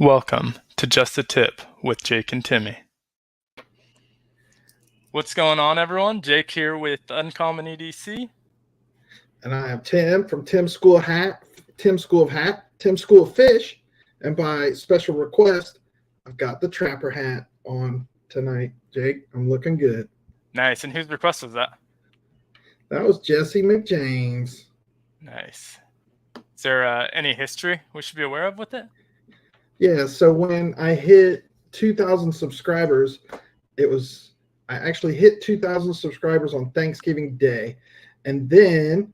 Welcome to Just a Tip with Jake and Timmy. What's going on, everyone? Jake here with Uncommon EDC. And I am Tim from Tim School of Hat, Tim School of Fish. And by special request, I've got the Trapper hat on tonight. Jake, I'm looking good. Nice. And whose request was that? That was Jesse McJames. Nice. Is there any history we should be aware of with it? Yeah, so when I hit 2,000 subscribers, I actually hit 2,000 subscribers on Thanksgiving Day. And then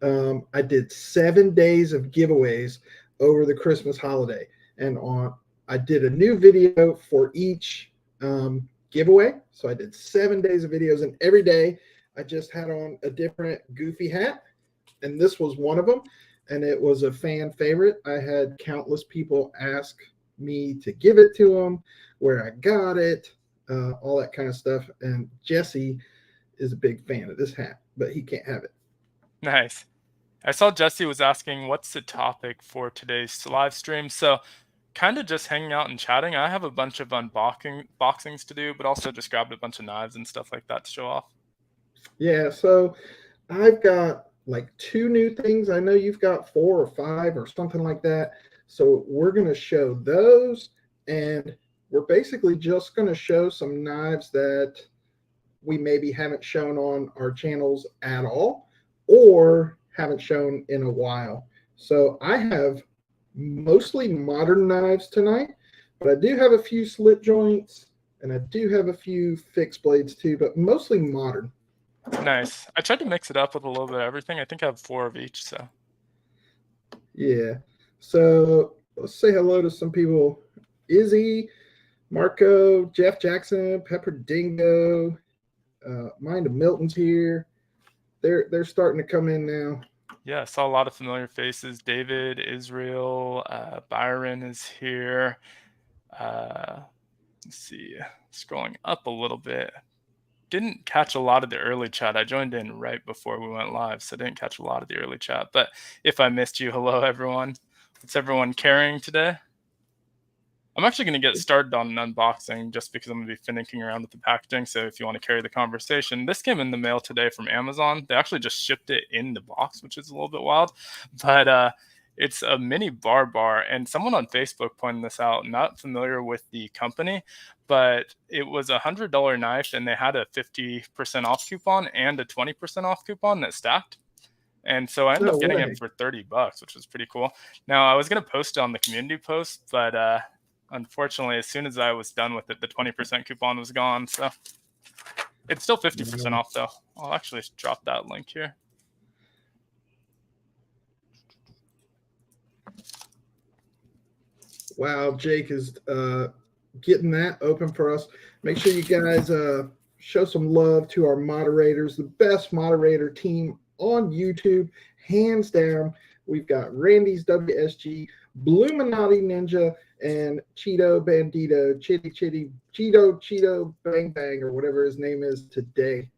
I did 7 days of giveaways over the Christmas holiday. And I did a new video for each giveaway. So I did 7 days of videos, and every day I just had on a different goofy hat. And this was one of them. And it was a fan favorite. I had countless people ask me to give it to them, where I got it, all that kind of stuff. And Jesse is a big fan of this hat, but he can't have it. Nice. I saw Jesse was asking, what's the topic for today's live stream? So kind of just hanging out and chatting. I have a bunch of unboxings to do, but also just grabbed a bunch of knives and stuff like that to show off. Yeah, so I've got like 2 new things. I know you've got 4 or 5 or something like that. So we're going to show those, and we're basically just going to show some knives that we maybe haven't shown on our channels at all or haven't shown in a while. So I have mostly modern knives tonight, but I do have a few slip joints, and I do have a few fixed blades too, but mostly modern. Nice. I tried to mix it up with a little bit of everything. I think I have 4 of each. So yeah. So let's say hello to some people. Izzy, Marco, Jeff Jackson, Pepper Dingo, Mind of Milton's here. They're starting to come in now. Yeah, I saw a lot of familiar faces. David, Israel, Byron is here. Let's see, scrolling up a little bit. Didn't catch a lot of the early chat. I joined in right before we went live, so I didn't catch a lot of the early chat. But if I missed you, hello, everyone. What's everyone carrying today? I'm actually going to get started on an unboxing just because I'm going to be finicking around with the packaging. So if you want to carry the conversation, this came in the mail today from Amazon. They actually just shipped it in the box, which is a little bit wild. But it's a mini bar, and someone on Facebook pointed this out. Not familiar with the company, but it was $100 knife, and they had a 50% off coupon and a 20% off coupon that stacked. And so I ended up getting it for $30, which was pretty cool. Now I was going to post it on the community post, but unfortunately, as soon as I was done with it, the 20% coupon was gone. So it's still 50% off, though. I'll actually drop that link here. Wow, Jake is getting that open for us. Make sure you guys show some love to our moderators, the best moderator team on YouTube, hands down. We've got Randy's WSG, Bluminati Ninja, and Cheeto Bandito, Cheeto Bang Bang, or whatever his name is today.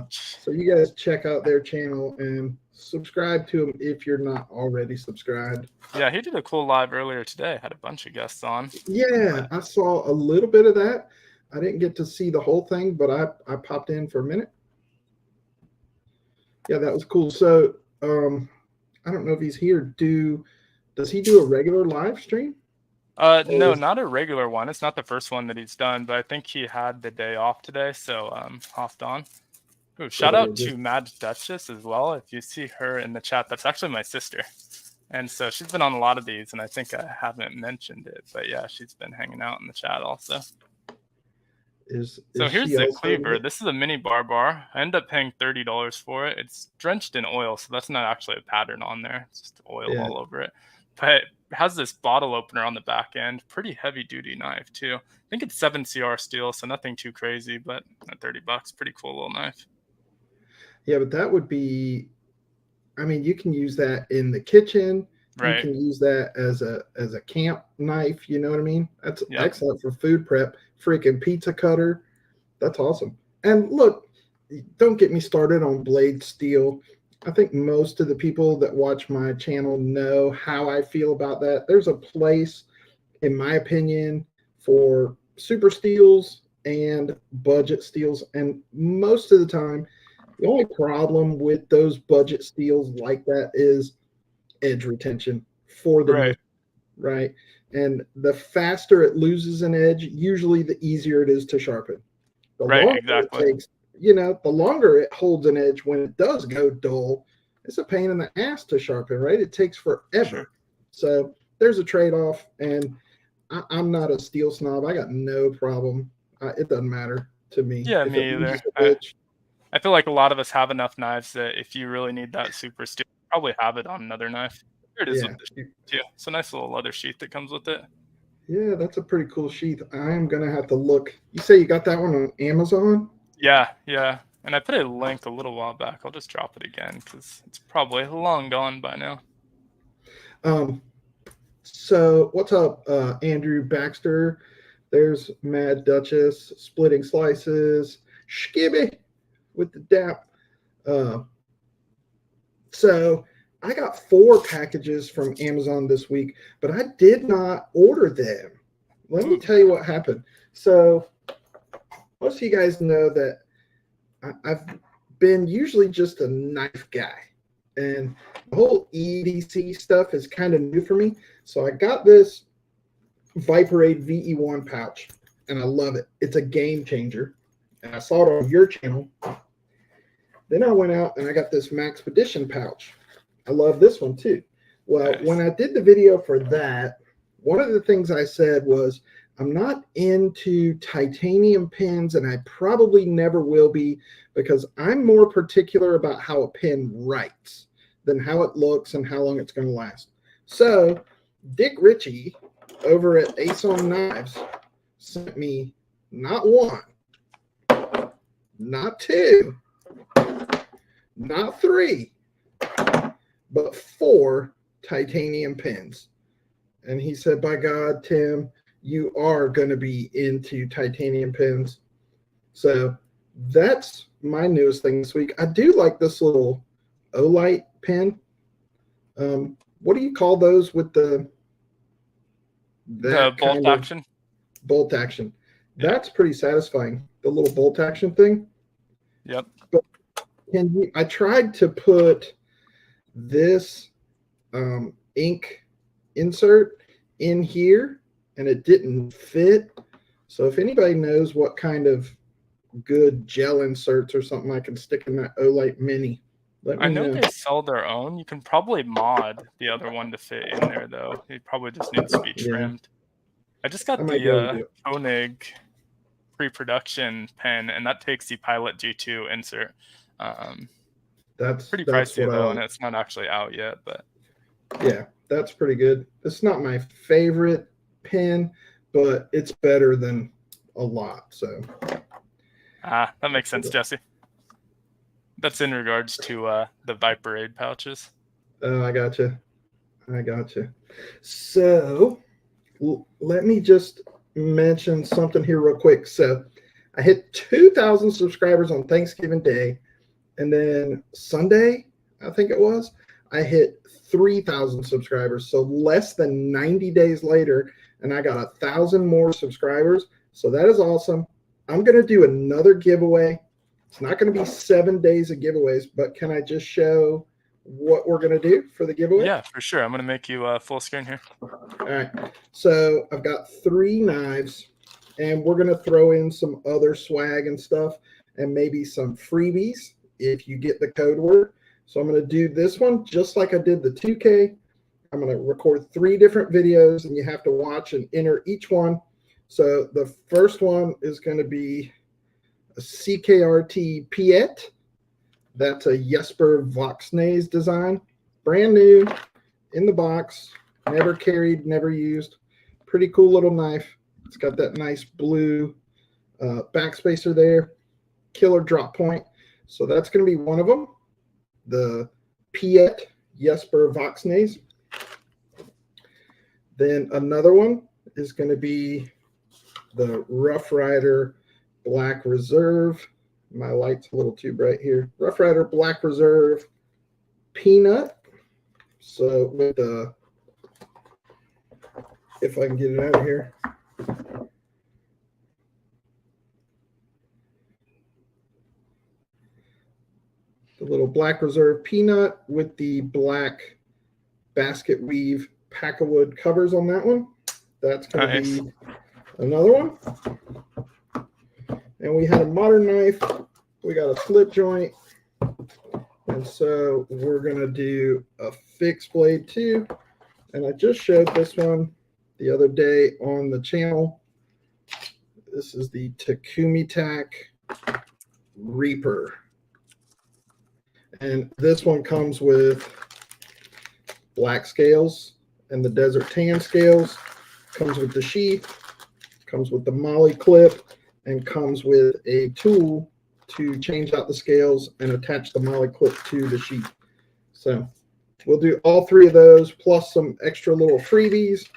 So you guys check out their channel and subscribe to him if you're not already subscribed. Yeah, he did a cool live earlier today. Had a bunch of guests on. Yeah, I saw a little bit of that. I didn't get to see the whole thing, but I popped in for a minute. Yeah, that was cool. So I don't know if he's here. Does he do a regular live stream? No, not a regular one. It's not the first one that he's done, but I think he had the day off today, so hopped on. Ooh, shout out to Mad Duchess as well. If you see her in the chat, that's actually my sister. And so she's been on a lot of these, and I think I haven't mentioned it, but yeah, she's been hanging out in the chat also. So here's the cleaver. This is a mini bar. I ended up paying $30 for it. It's drenched in oil, so that's not actually a pattern on there. It's just oil all over it. But it has this bottle opener on the back end. Pretty heavy duty knife too. I think it's 7CR steel, so nothing too crazy, but at $30, pretty cool little knife. Yeah, but that would be, I mean, you can use that in the kitchen. Right. You can use that as a camp knife. You know what I mean? That's excellent for food prep. Freaking pizza cutter. That's awesome. And look, don't get me started on blade steel. I think most of the people that watch my channel know how I feel about that. There's a place in my opinion, for super steels and budget steels. And most of the time, the only problem with those budget steels like that is edge retention for the Right. right. And the faster it loses an edge, usually the easier it is to sharpen. The Right. longer it Exactly. takes, the longer it holds an edge when it does go dull, it's a pain in the ass to sharpen, right? It takes forever. Sure. So there's a trade-off, and I'm not a steel snob. I got no problem. It doesn't matter to me. Yeah, If me it loses either. an edge, I feel like a lot of us have enough knives that if you really need that super steel, you probably have it on another knife. Here it is with yeah. the sheath too. It's a nice little leather sheath that comes with it. Yeah, that's a pretty cool sheath. I'm going to have to look. You say you got that one on Amazon? Yeah, yeah. And I put a link a little while back. I'll just drop it again because it's probably long gone by now. So what's up, Andrew Baxter? There's Mad Duchess, Splitting Slices, Skibby with the dap. So I got 4 packages from Amazon this week, but I did not order them. Let me tell you what happened. So most of you guys know that I've been usually just a knife guy, and the whole EDC stuff is kind of new for me. So I got this Viperade VE1 pouch, and I love it. It's a game changer, and I saw it on your channel. Then I went out and I got this Maxpedition pouch. I love this one too. Well, Nice. when I did the video for that, one of the things I said was, I'm not into titanium pins, and I probably never will be, because I'm more particular about how a pin writes than how it looks and how long it's going to last. So Dick Ritchie over at Ace on Knives sent me not 1, not 2, not 3, but 4 titanium pins. And he said, by God, Tim, you are going to be into titanium pins. So that's my newest thing this week. I do like this little Olight pin. What do you call those with the bolt action? Bolt action. Yeah. That's pretty satisfying. The little bolt action thing. Yep. But I tried to put this ink insert in here, and it didn't fit. So if anybody knows what kind of good gel inserts or something I can stick in that Olight Mini, let me I know know. they sell their own. You can probably mod the other one to fit in there, though. It probably just needs to be trimmed. I just got the Koenig pre-production pen, and that takes the Pilot G2 insert. That's pretty pricey though, and it's not actually out yet. But yeah, that's pretty good. It's not my favorite pen, but it's better than a lot. So that makes sense, Jesse. That's in regards to the Viperade pouches. Oh, I gotcha. So let me just mention something here real quick. So I hit 2,000 subscribers on Thanksgiving Day, and then Sunday, I think it was, I hit 3,000 subscribers. So less than 90 days later, and I got 1,000 more subscribers. So that is awesome. I'm going to do another giveaway. It's not going to be 7 days of giveaways, but can I just show what we're going to do for the giveaway? Yeah, for sure. I'm going to make you full screen here. All right. So I've got 3 knives, and we're going to throw in some other swag and stuff, and maybe some freebies if you get the code word. So I'm going to do this one just like I did the 2K. I'm going to record 3 different videos, and you have to watch and enter each one. So the first one is going to be a CKRT Piet. That's a Jesper Voxnaes design. Brand new, in the box, never carried, never used. Pretty cool little knife. It's got that nice blue backspacer there. Killer drop point. So that's going to be one of them. The Piet Jesper Voxnaes. Then another one is going to be the Rough Rider Black Reserve. My light's a little too bright here. Rough Rider Black Reserve Peanut. So with the if I can get it out of here. The little Black Reserve Peanut with the black basket weave Pack-A-Wood covers on that one. That's going to be another one. And we had a modern knife. We got a flip joint. And so we're going to do a fixed blade too. And I just showed this one the other day on the channel. This is the Takumi Tack Reaper. And this one comes with black scales and the Desert Tan scales. Comes with the sheath, comes with the MOLLE clip, and comes with a tool to change out the scales and attach the MOLLE clip to the sheath. So we'll do all three of those, plus some extra little freebies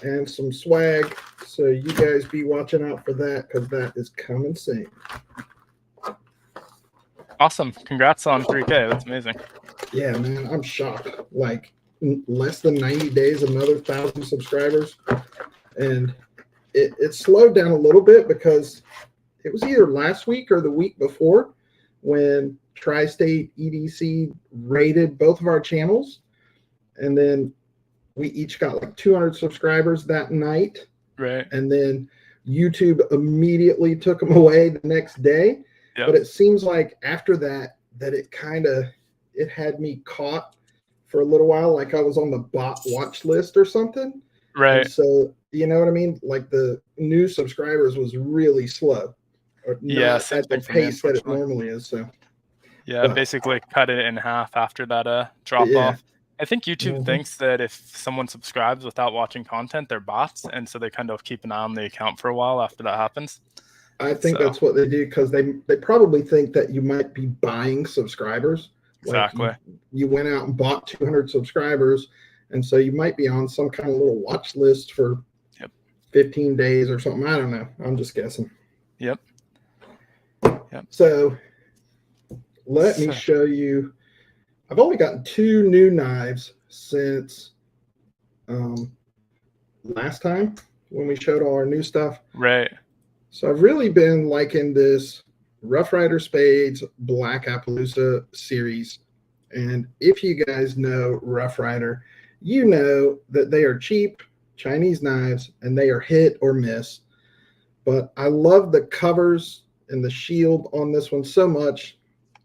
and some swag. So you guys be watching out for that, because that is coming soon. Awesome. Congrats on 3K. That's amazing. Yeah, man, I'm shocked. Like, less than 90 days, another 1,000 subscribers. And it slowed down a little bit because it was either last week or the week before when Tri-State EDC rated both of our channels. And then we each got like 200 subscribers that night. Right. And then YouTube immediately took them away the next day. Yep. But it seems like after that it had me caught for a little while, like I was on the bot watch list or something. Right. And so, you know what I mean? Like the new subscribers was really slow. Or not at the pace that it normally is. So yeah, basically cut it in half after that drop off. I think YouTube thinks that if someone subscribes without watching content, they're bots, and so they kind of keep an eye on the account for a while after that happens. I think that's what they do, because they probably think that you might be buying subscribers. Exactly. Like you went out and bought 200 subscribers, and so you might be on some kind of little watch list for 15 days or something. I don't know. I'm just guessing. Yep. So let me show you. I've only gotten 2 new knives since last time when we showed all our new stuff. Right. So I've really been liking this Rough Rider Spades Black Appaloosa series. And if you guys know Rough Rider, you know that they are cheap Chinese knives and they are hit or miss. But I love the covers and the shield on this one so much.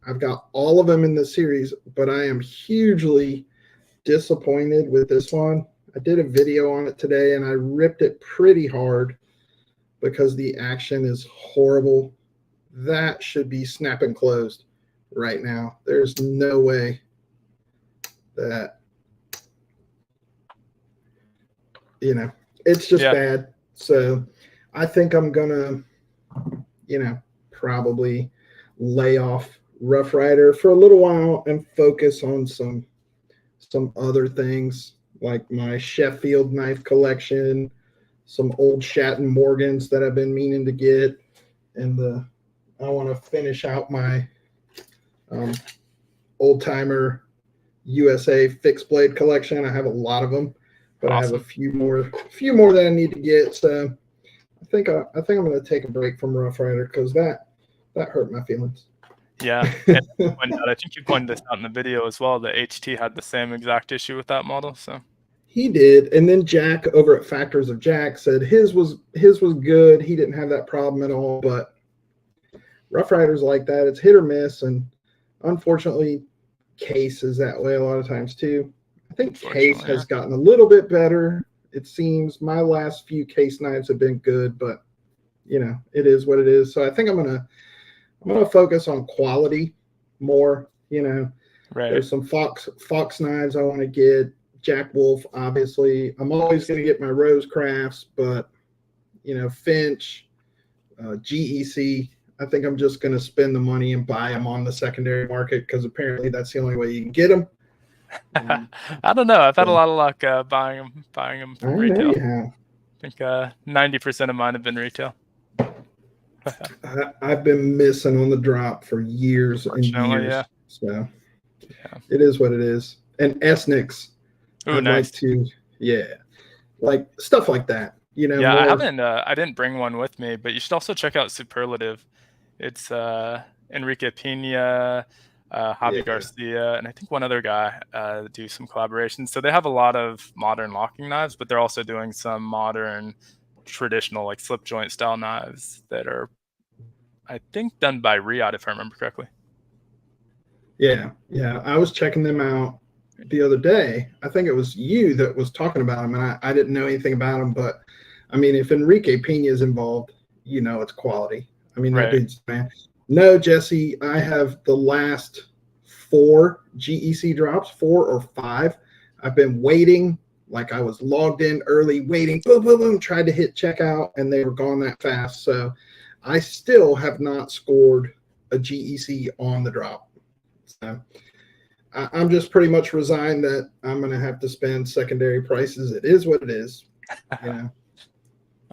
I've got all of them in the series, but I am hugely disappointed with this one. I did a video on it today and I ripped it pretty hard because the action is horrible. That should be snapping closed right now. There's no way that, you know, it's just bad. So I think I'm gonna, you know, probably lay off Rough Rider for a little while and focus on some other things like my Sheffield knife collection, some old Shatton Morgans that I've been meaning to get, and I want to finish out my old timer USA fixed blade collection. I have a lot of them, but I have a few more that I need to get. So I think I'm going to take a break from Rough Rider because that hurt my feelings. Yeah, and I think you pointed this out in the video as well. That HT had the same exact issue with that model. So he did, and then Jack over at Factors of Jack said his was good. He didn't have that problem at all. But Rough Rider's like that. It's hit or miss, and unfortunately, Case is that way a lot of times too. I think Case has gotten a little bit better. It seems my last few Case knives have been good, but you know, it is what it is. So I think I'm gonna focus on quality more. You know, there's some Fox knives I want to get. Jack Wolf, obviously. I'm always going to get my Rose Crafts, but you know, Finch, GEC. I think I'm just going to spend the money and buy them on the secondary market because apparently that's the only way you can get them. I don't know. I've had a lot of luck buying them from retail. I think 90% of mine have been retail. I've been missing on the drop for years and years. Yeah. So it is what it is. And Esnix. Ooh, nice. like stuff like that. Yeah, I More. haven't. I didn't bring one with me, but you should also check out Superlative. It's Enrique Pina, Javi Yeah, Garcia, and I think one other guy do some collaborations. So they have a lot of modern locking knives, but they're also doing some modern, traditional like slip joint style knives that are, I think, done by Riyadh, if I remember correctly. yeah. I was checking them out the other day. I think it was you that was talking about them, and I didn't know anything about them. But I mean, if Enrique Pina is involved, it's quality. I mean, that Right. dude's man. No, Jesse, I have the last 4 GEC drops, 4 or 5. I've been waiting, like I was logged in early, waiting, boom, boom, boom, tried to hit checkout, and they were gone that fast. So I still have not scored a GEC on the drop. So I'm just pretty much resigned that I'm going to have to spend secondary prices. It is what it is, you know.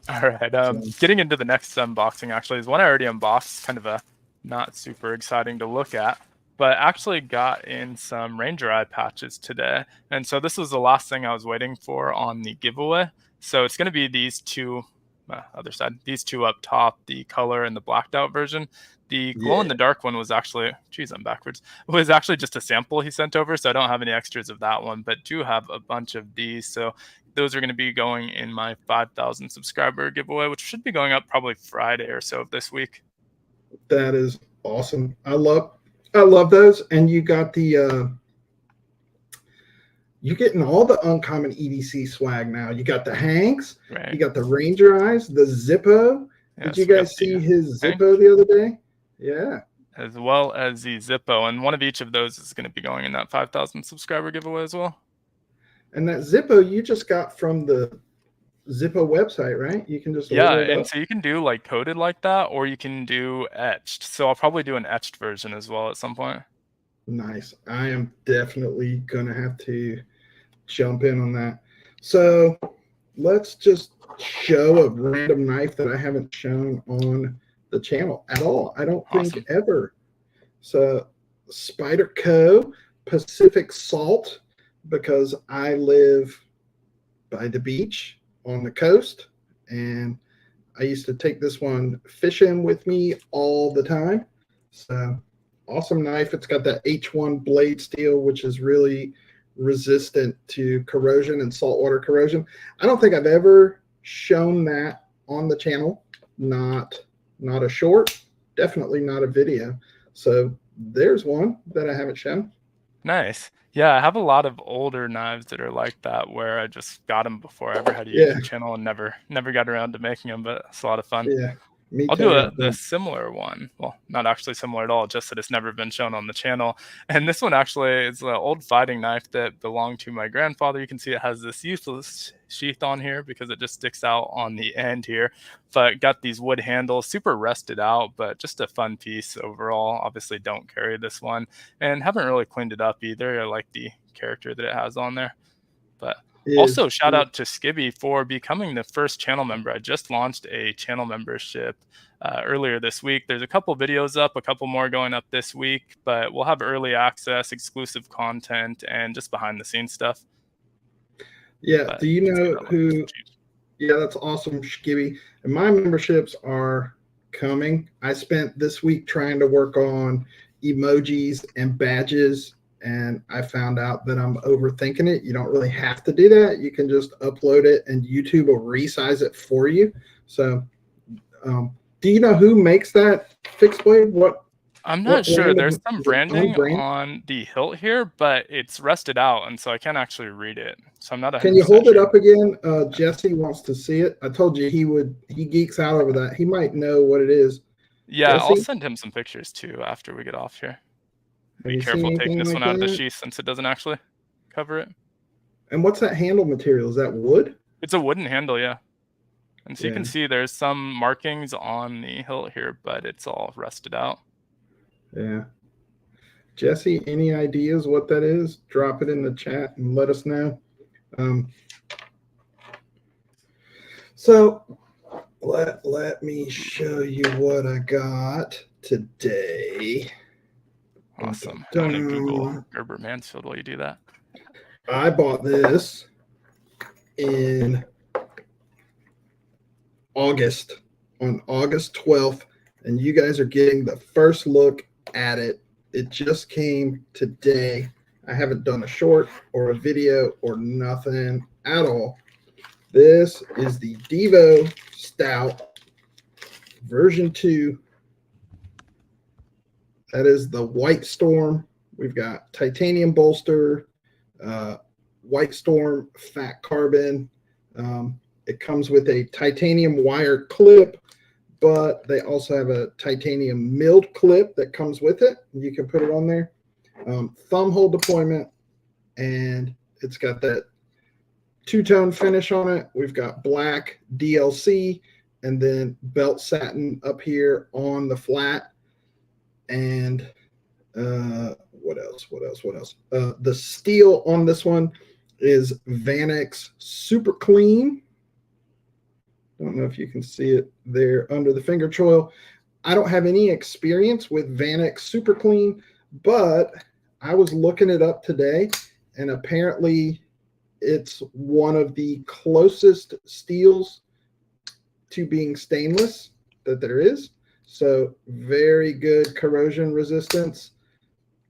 All right. Getting into the next unboxing actually is one I already unboxed, kind of a not super exciting to look at, but actually got in some Ranger Eye patches today. And so this was the last thing I was waiting for on the giveaway. So it's going to be these two, other side, these two up top, the color and the blacked out version. The glow in the dark one was actually, geez, I'm backwards, was actually just a sample he sent over. So I don't have any extras of that one, but do have a bunch of these. So those are going to be going in my 5,000 subscriber giveaway, which should be going up probably Friday or so of this week. That is awesome. I love those. And you got the you're getting all the uncommon EDC swag now. You got the Hanks, Right. you got the Ranger Eyes, the Zippo. Did you guys see his Zippo the other day? Yeah. As well as the Zippo. And one of each of those is going to be going in that 5,000 subscriber giveaway as well. And that Zippo you just got from the Zippo website, right? You can just order it up. So you can do like coated like that, or you can do etched. So I'll probably do an etched version as well at some point. Nice. I am definitely gonna have to jump in on that. So let's just show a random knife that I haven't shown on the channel at all. I don't think ever. So Spyderco Pacific Salt, because I live by the beach on the coast, and I used to take this one fishing with me all the time. So awesome knife. It's got that H1 blade steel, which is really resistant to corrosion and saltwater corrosion. I don't think I've ever shown that on the channel. Not a short, definitely not a video. So there's one that I haven't shown. Nice. Yeah, I have a lot of older knives that are like that where I just got them before I ever had a YouTube channel and never got around to making them, but it's a lot of fun. Yeah. I'll do a similar one. Well, not actually similar at all, just that it's never been shown on the channel. And this one actually is an old fighting knife that belonged to my grandfather. You can see it has this useless sheath on here because it just sticks out on the end here. But got these wood handles, super rusted out, but just a fun piece overall. Obviously don't carry this one and haven't really cleaned it up either. I like the character that it has on there. But also, shout out to Skibby for becoming the first channel member. I just launched a channel membership earlier this week. There's a couple videos up, a couple more going up this week, but we'll have early access, exclusive content, and just behind the scenes stuff. Yeah. But do you know who? Yeah, that's awesome, Skibby. And my memberships are coming. I spent this week trying to work on emojis and badges, and I found out that I'm overthinking it. You don't really have to do that. You can just upload it and YouTube will resize it for you. So do you know who makes that fixed blade? I'm not sure. There's some branding on the hilt here, but it's rusted out, and so I can't actually read it. So I'm not 100% Can you hold it up again? Jesse wants to see it. I told you he geeks out over that. He might know what it is. Yeah, Jesse? I'll send him some pictures too after we get off here. Be careful taking this one out of the sheath since it doesn't actually cover it. And what's that handle material? Is that wood? It's a wooden handle, yeah. And so you can see there's some markings on the hilt here, but it's all rusted out. Yeah. Jesse, any ideas what that is? Drop it in the chat and let us know. So let me show you what I got today. Awesome. I'm going to Google Gerber Mansfield while you do that. I bought this in August, on August 12th, and you guys are getting the first look at it. It just came today. I haven't done a short or a video or nothing at all. This is the Devo Stout version 2. That is the White Storm. We've got titanium bolster, White Storm fat carbon. It comes with a titanium wire clip, but they also have a titanium milled clip that comes with it. You can put it on there. Thumb hole deployment, and it's got that two-tone finish on it. We've got black DLC and then belt satin up here on the flat. And what else? The steel on this one is Vanex Super Clean. Don't know if you can see it there under the finger choil. I don't have any experience with Vanex Super Clean, but I was looking it up today, and apparently it's one of the closest steels to being stainless that there is. So very good corrosion resistance,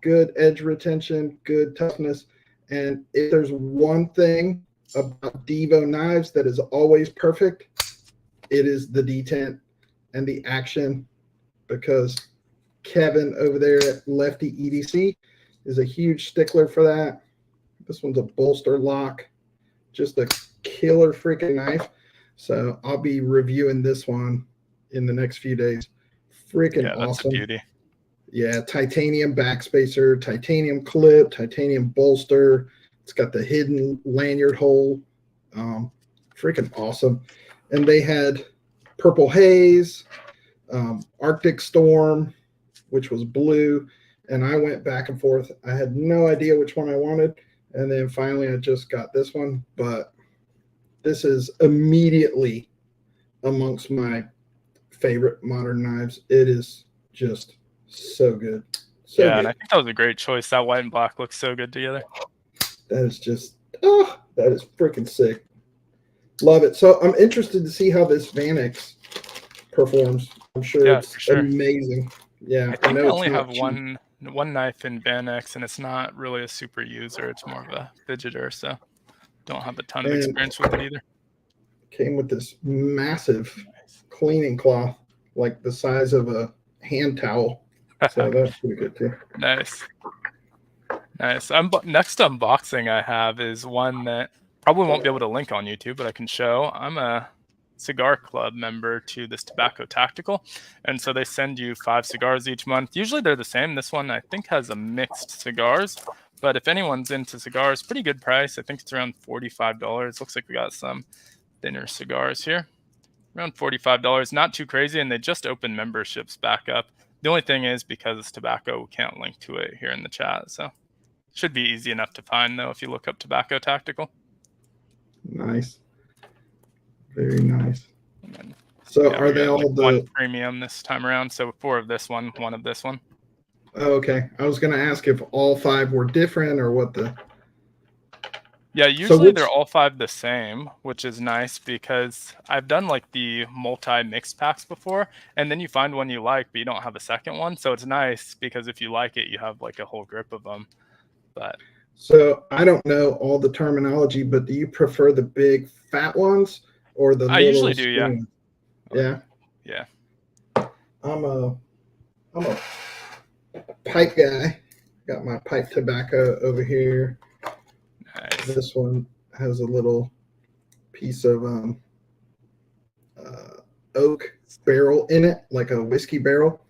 good edge retention, good toughness. And if there's one thing about Devo knives that is always perfect, it is the detent and the action, because Kevin over there at Lefty EDC is a huge stickler for that. This one's a bolster lock, just a killer freaking knife. So I'll be reviewing this one in the next few days. Freaking yeah, that's awesome. a beauty. Yeah, titanium backspacer, titanium clip, titanium bolster. It's got the hidden lanyard hole. Freaking awesome. And they had Purple Haze, Arctic Storm, which was blue. And I went back and forth. I had no idea which one I wanted. And then finally I just got this one. But this is immediately amongst my favorite modern knives. It is just so good. So yeah, good. and I think that was a great choice. That white and black looks so good together. That is just, that is freaking sick. Love it. So I'm interested to see how this Vanex performs. I'm sure it's amazing. Yeah, I think I know only it's not have cheap. one knife in Vanex, and it's not really a super user. It's more of a fidgeter, so don't have a ton of experience with it either. Came with this massive cleaning cloth, like the size of a hand towel. So that's pretty good too. Nice. Next unboxing I have is one that probably won't be able to link on YouTube, but I can show. I'm a cigar club member to this Tobacco Tactical, and so they send you 5 cigars each month. Usually they're the same. This one I think has a mixed cigars, but if anyone's into cigars, pretty good price. I think it's around $45. Looks like we got some thinner cigars here. Around $45, not too crazy, and they just opened memberships back up. The only thing is, because it's tobacco, we can't link to it here in the chat, so should be easy enough to find, though, if you look up Tobacco Tactical. Nice. Very nice. So are they all the one premium this time around? So 4 of this one of this one. Oh, okay. I was going to ask if all 5 were different or what the... Yeah, usually they're all 5 the same, which is nice because I've done like the multi-mix packs before, and then you find one you like, but you don't have a second one. So it's nice because if you like it, you have like a whole grip of them. But so I don't know all the terminology, but do you prefer the big fat ones or the I usually do, yeah. Yeah. Yeah. I'm a pipe guy. Got my pipe tobacco over here. Nice. This one has a little piece of oak barrel in it, like a whiskey barrel.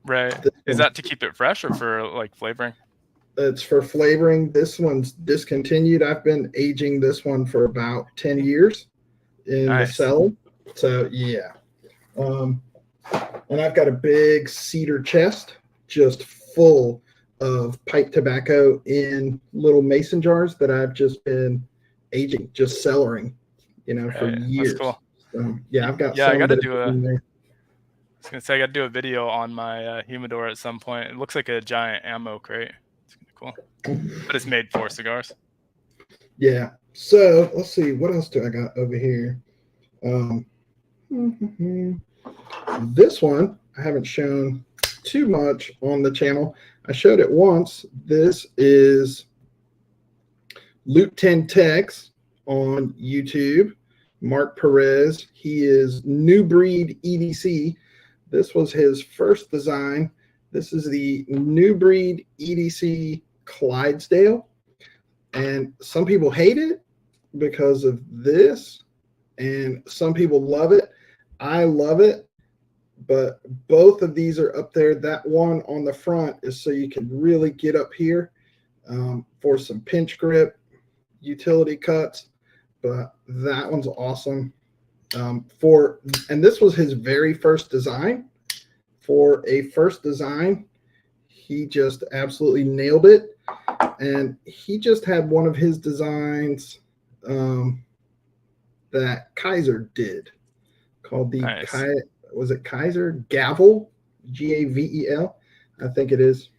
Right. Is that to keep it fresh or for like flavoring? It's for flavoring. This one's discontinued. I've been aging this one for about 10 years in the cellar. So yeah. And I've got a big cedar chest just full of pipe tobacco in little mason jars that I've just been aging, just cellaring, for years. That's cool. So, yeah, I've got. Yeah, I got to do I was gonna say I got to do a video on my humidor at some point. It looks like a giant ammo crate. It's cool, but it's made for cigars. Yeah. So let's see, what else do I got over here? This one I haven't shown too much on the channel. I showed it once. This is Loop 10 Techs on YouTube. Mark Perez. He is New Breed EDC. This was his first design. This is the New Breed EDC Clydesdale. And some people hate it because of this, and some people love it. I love it, but both of these are up there. That one on the front is so you can really get up here for some pinch grip utility cuts, but that one's awesome. And this was his very first design. For a first design, he just absolutely nailed it. And he just had one of his designs that Kaiser did called the was it Kaiser Gavel, Gavel? I think it is.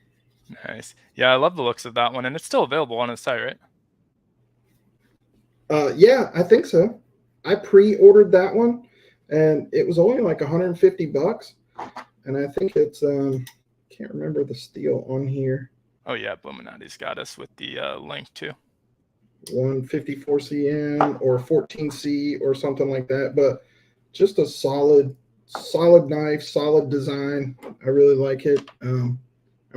Nice. Yeah, I love the looks of that one, and it's still available on his site, right? Yeah, I think so. I pre-ordered that one, and it was only like $150, and I think it's can't remember the steel on here. Oh yeah, Bluminati's got us with the link too. 154 CM or 14C or something like that, but just a solid knife, solid design. I really like it. I'm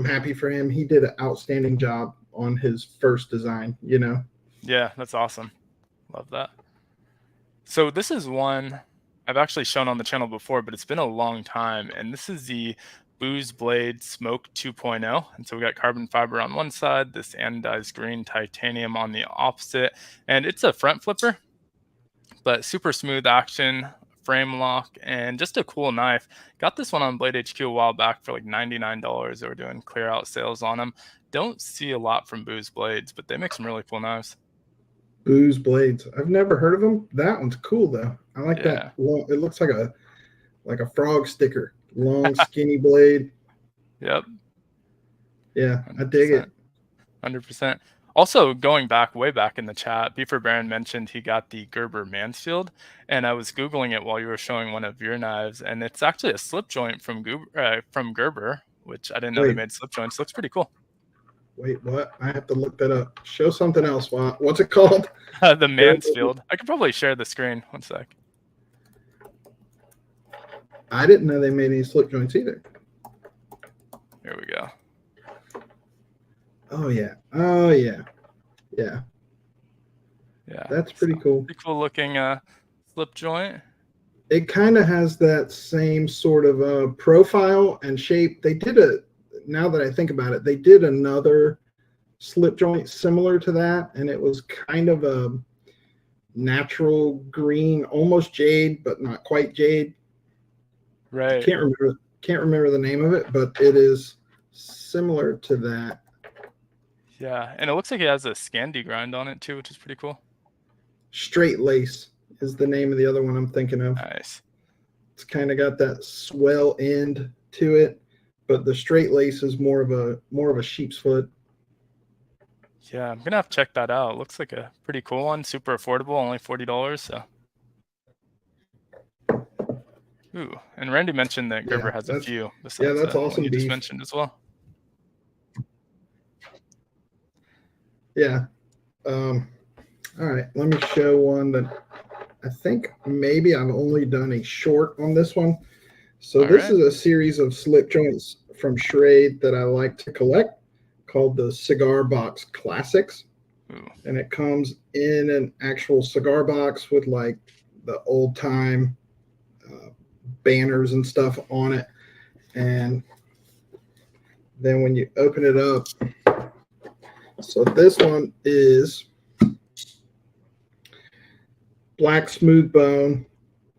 happy for him. He did an outstanding job on his first design, you know. Yeah, that's awesome. Love that. So this is one I've actually shown on the channel before, but it's been a long time. And this is the Booz Blade Smoke 2.0. And so we got carbon fiber on one side, this anodized green titanium on the opposite. And it's a front flipper, but super smooth action, frame lock, and just a cool knife. Got this one on Blade HQ a while back for like $99. They were doing clear out sales on them. Don't see a lot from Booz Blades, but they make some really cool knives. Booz Blades. I've never heard of them. That one's cool though. I like that. It looks like a frog sticker. Long, skinny blade. Yep. Yeah, I dig it. 100%. Also, going back, way back in the chat, Beaver Baron mentioned he got the Gerber Mansfield, and I was Googling it while you were showing one of your knives, and it's actually a slip joint from Gerber, which I didn't know they made slip joints. Looks pretty cool. Wait, what? I have to look that up. Show something else. What's it called? The Mansfield. I could probably share the screen. One sec. I didn't know they made any slip joints either. Here we go. Oh yeah. Oh yeah. Yeah. Yeah. That's pretty cool. Pretty cool looking slip joint. It kind of has that same sort of profile and shape. They did now that I think about it, they did another slip joint similar to that, and it was kind of a natural green, almost jade, but not quite jade. Right. Can't remember the name of it, but it is similar to that. Yeah, and it looks like it has a Scandi grind on it too, which is pretty cool. Straight Lace is the name of the other one I'm thinking of. Nice. It's kind of got that swell end to it, but the Straight Lace is more of a sheep's foot. Yeah, I'm gonna have to check that out. It looks like a pretty cool one, super affordable, only $40. So. Ooh, and Randy mentioned that Gerber has a few. Yeah, that's awesome. You just mentioned as well. Yeah. All right, let me show one that I think maybe I've only done a short on this one. So this is a series of slip joints from Schrade that I like to collect called the Cigar Box Classics. Ooh. And it comes in an actual cigar box with like the old time banners and stuff on it. And then when you open it up, so this one is black smooth bone.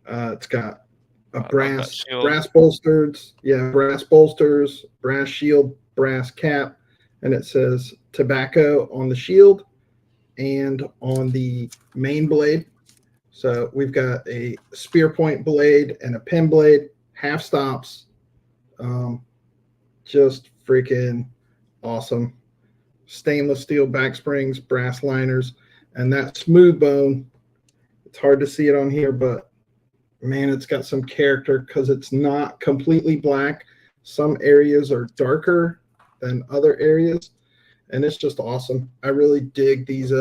It's got a brass bolsters, brass bolsters, brass shield, brass cap, and it says tobacco on the shield and on the main blade. So we've got a spear point blade and a pin blade, half stops. Just freaking awesome. Stainless steel back springs, brass liners, and that smooth bone. It's hard to see it on here, but man, it's got some character because it's not completely black. Some areas are darker than other areas, and it's just awesome. I really dig these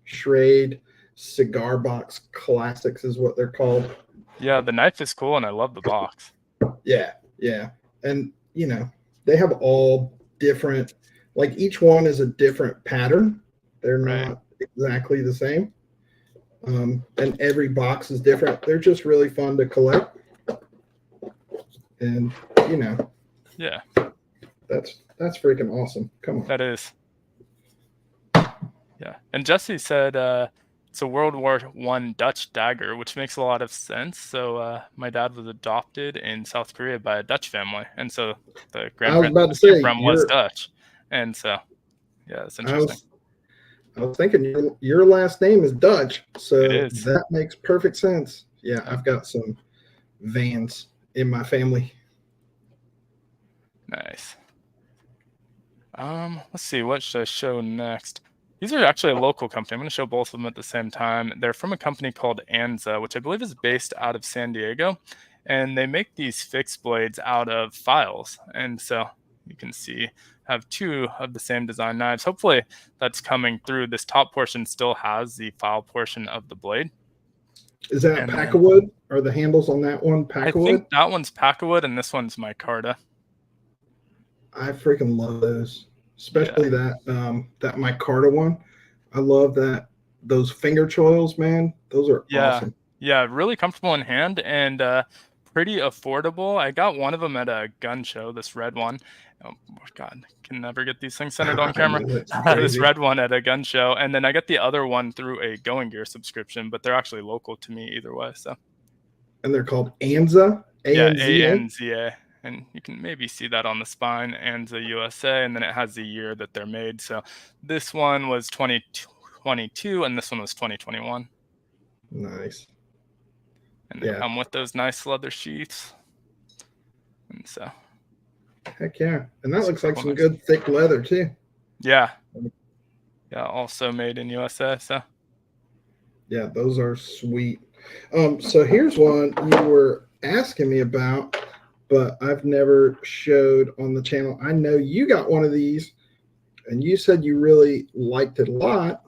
Schrade cigar box classics is what they're called. Yeah, the knife is cool, and I love the box. Yeah, yeah. And, they have all different, like each one is a different pattern. They're Right. not exactly the same. And every box is different. They're just really fun to collect. And, Yeah, that's freaking awesome. Come on. that is. Yeah. And Jesse said it's a World War I Dutch dagger, which makes a lot of sense. So my dad was adopted in South Korea by a Dutch family, and so the I was grandparents about to he came say, from was Dutch. And so, yeah, it's I interesting. was thinking your last name is Dutch, so It is. that makes perfect sense. Yeah, I've got some Vans in my family. Nice. Let's see, what should I show next? These are actually a local company. I'm going to show both of them at the same time. They're from a company called Anza, which I believe is based out of San Diego, and they make these fixed blades out of files. And so you can see have two of the same design knives. Hopefully that's coming through. This top portion still has the file portion of the blade. Is that And Packawood? Are the handles on that one I Packawood? think that one's Packawood and this one's micarta. I freaking love those, especially that micarta one. I love those finger choils, man. Those are awesome. Yeah, really comfortable in hand and pretty affordable. I got one of them at a gun show, this red one. Oh God, can never get these things centered on camera. This red one at a gun show, and then I got the other one through a Going Gear subscription, but they're actually local to me either way. So. And they're called Anza. A-N-Z-A. And you can maybe see that on the spine, Anza USA, and then it has the year that they're made. So this one was 2022, and this one was 2021. Nice. And they come with those nice leather sheaths. And so. Heck yeah. And that looks like some good thick leather too. Yeah. Yeah, also made in USA. So. Yeah, those are sweet. So here's one you were asking me about, but I've never showed on the channel. I know you got one of these, and you said you really liked it a lot.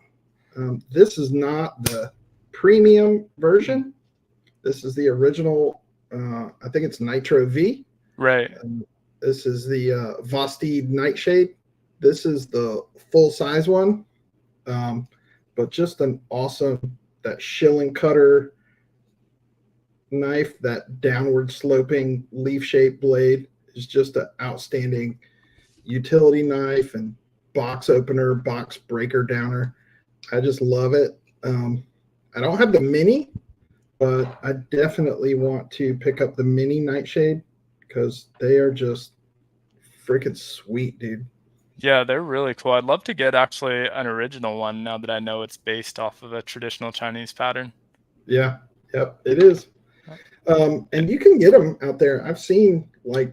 This is not the premium version. This is the original. I think it's Nitro V. Right. This is the Vosteed Nightshade. This is the full size one, but just an awesome, that shilling cutter knife, that downward sloping leaf shaped blade is just an outstanding utility knife and box opener, box breaker downer. I just love it. I don't have the mini, but I definitely want to pick up the mini Nightshade because they are just freaking sweet, dude. Yeah, they're really cool. I'd love to get actually an original one now that I know it's based off of a traditional Chinese pattern. Yeah, yep, it is. And you can get them out there. I've seen like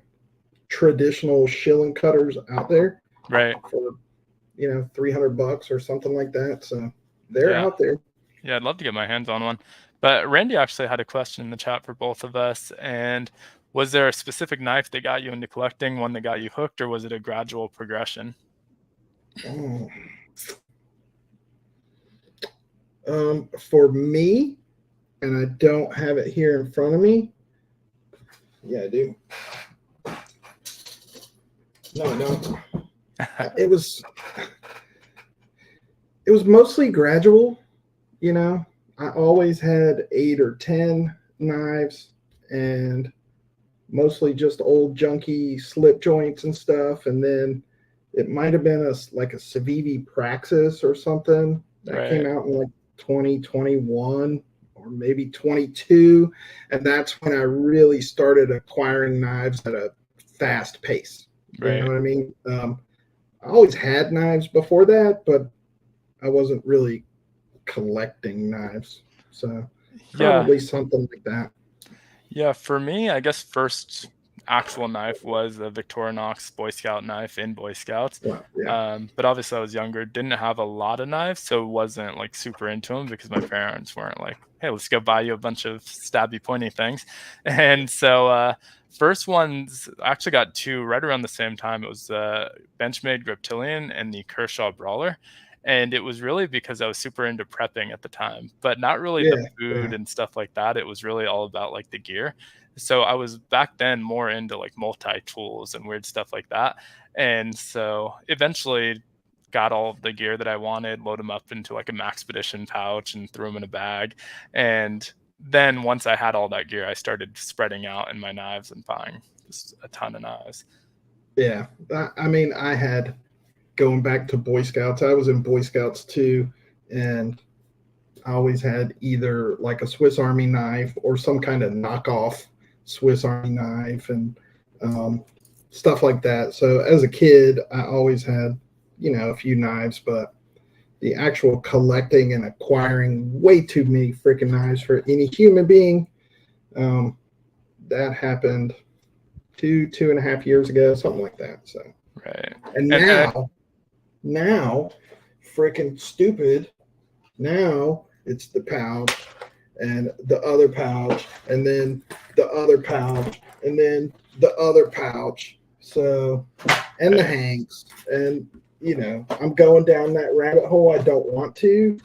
traditional shilling cutters out there, right, for $300 or something like that. So they're out there. Yeah, I'd love to get my hands on one. But Randy actually had a question in the chat for both of us. And was there a specific knife that got you into collecting, one that got you hooked, or was it a gradual progression? For me, and I don't have it here in front of me. Yeah, I do. No, I don't. It was mostly gradual. I always had 8 or 10 knives, and mostly just old junky slip joints and stuff. And then it might have been a Civivi Praxis or something that came out in like 2021 or maybe 22. And that's when I really started acquiring knives at a fast pace. You know what I mean? I always had knives before that, but I wasn't really collecting knives. So probably something like that. Yeah, for me, I guess first actual knife was a Victorinox Boy Scout knife in Boy Scouts. Wow. Yeah. But obviously I was younger, didn't have a lot of knives, so wasn't like super into them because my parents weren't like, hey, let's go buy you a bunch of stabby pointy things. And so first ones, I actually got two right around the same time. It was Benchmade Griptilian and the Kershaw Brawler. And it was really because I was super into prepping at the time, but not really Yeah. the food Yeah. and stuff like that. It was really all about like the gear. So I was back then more into like multi-tools and weird stuff like that. And so eventually got all of the gear that I wanted, load them up into like a Maxpedition pouch and threw them in a bag. And then once I had all that gear, I started spreading out in my knives and buying just a ton of knives. Yeah. I mean, I had going back to Boy Scouts. I was in Boy Scouts too, and I always had either like a Swiss Army knife or some kind of knockoff Swiss Army knife and stuff like that. So as a kid, I always had, a few knives, but the actual collecting and acquiring way too many freaking knives for any human being, that happened 2.5 years ago, something like that. So, Right. and now, freaking stupid. Now it's the pouch and the other pouch and then the other pouch and then the other pouch. So, and the hanks. And, I'm going down that rabbit hole. I don't want to.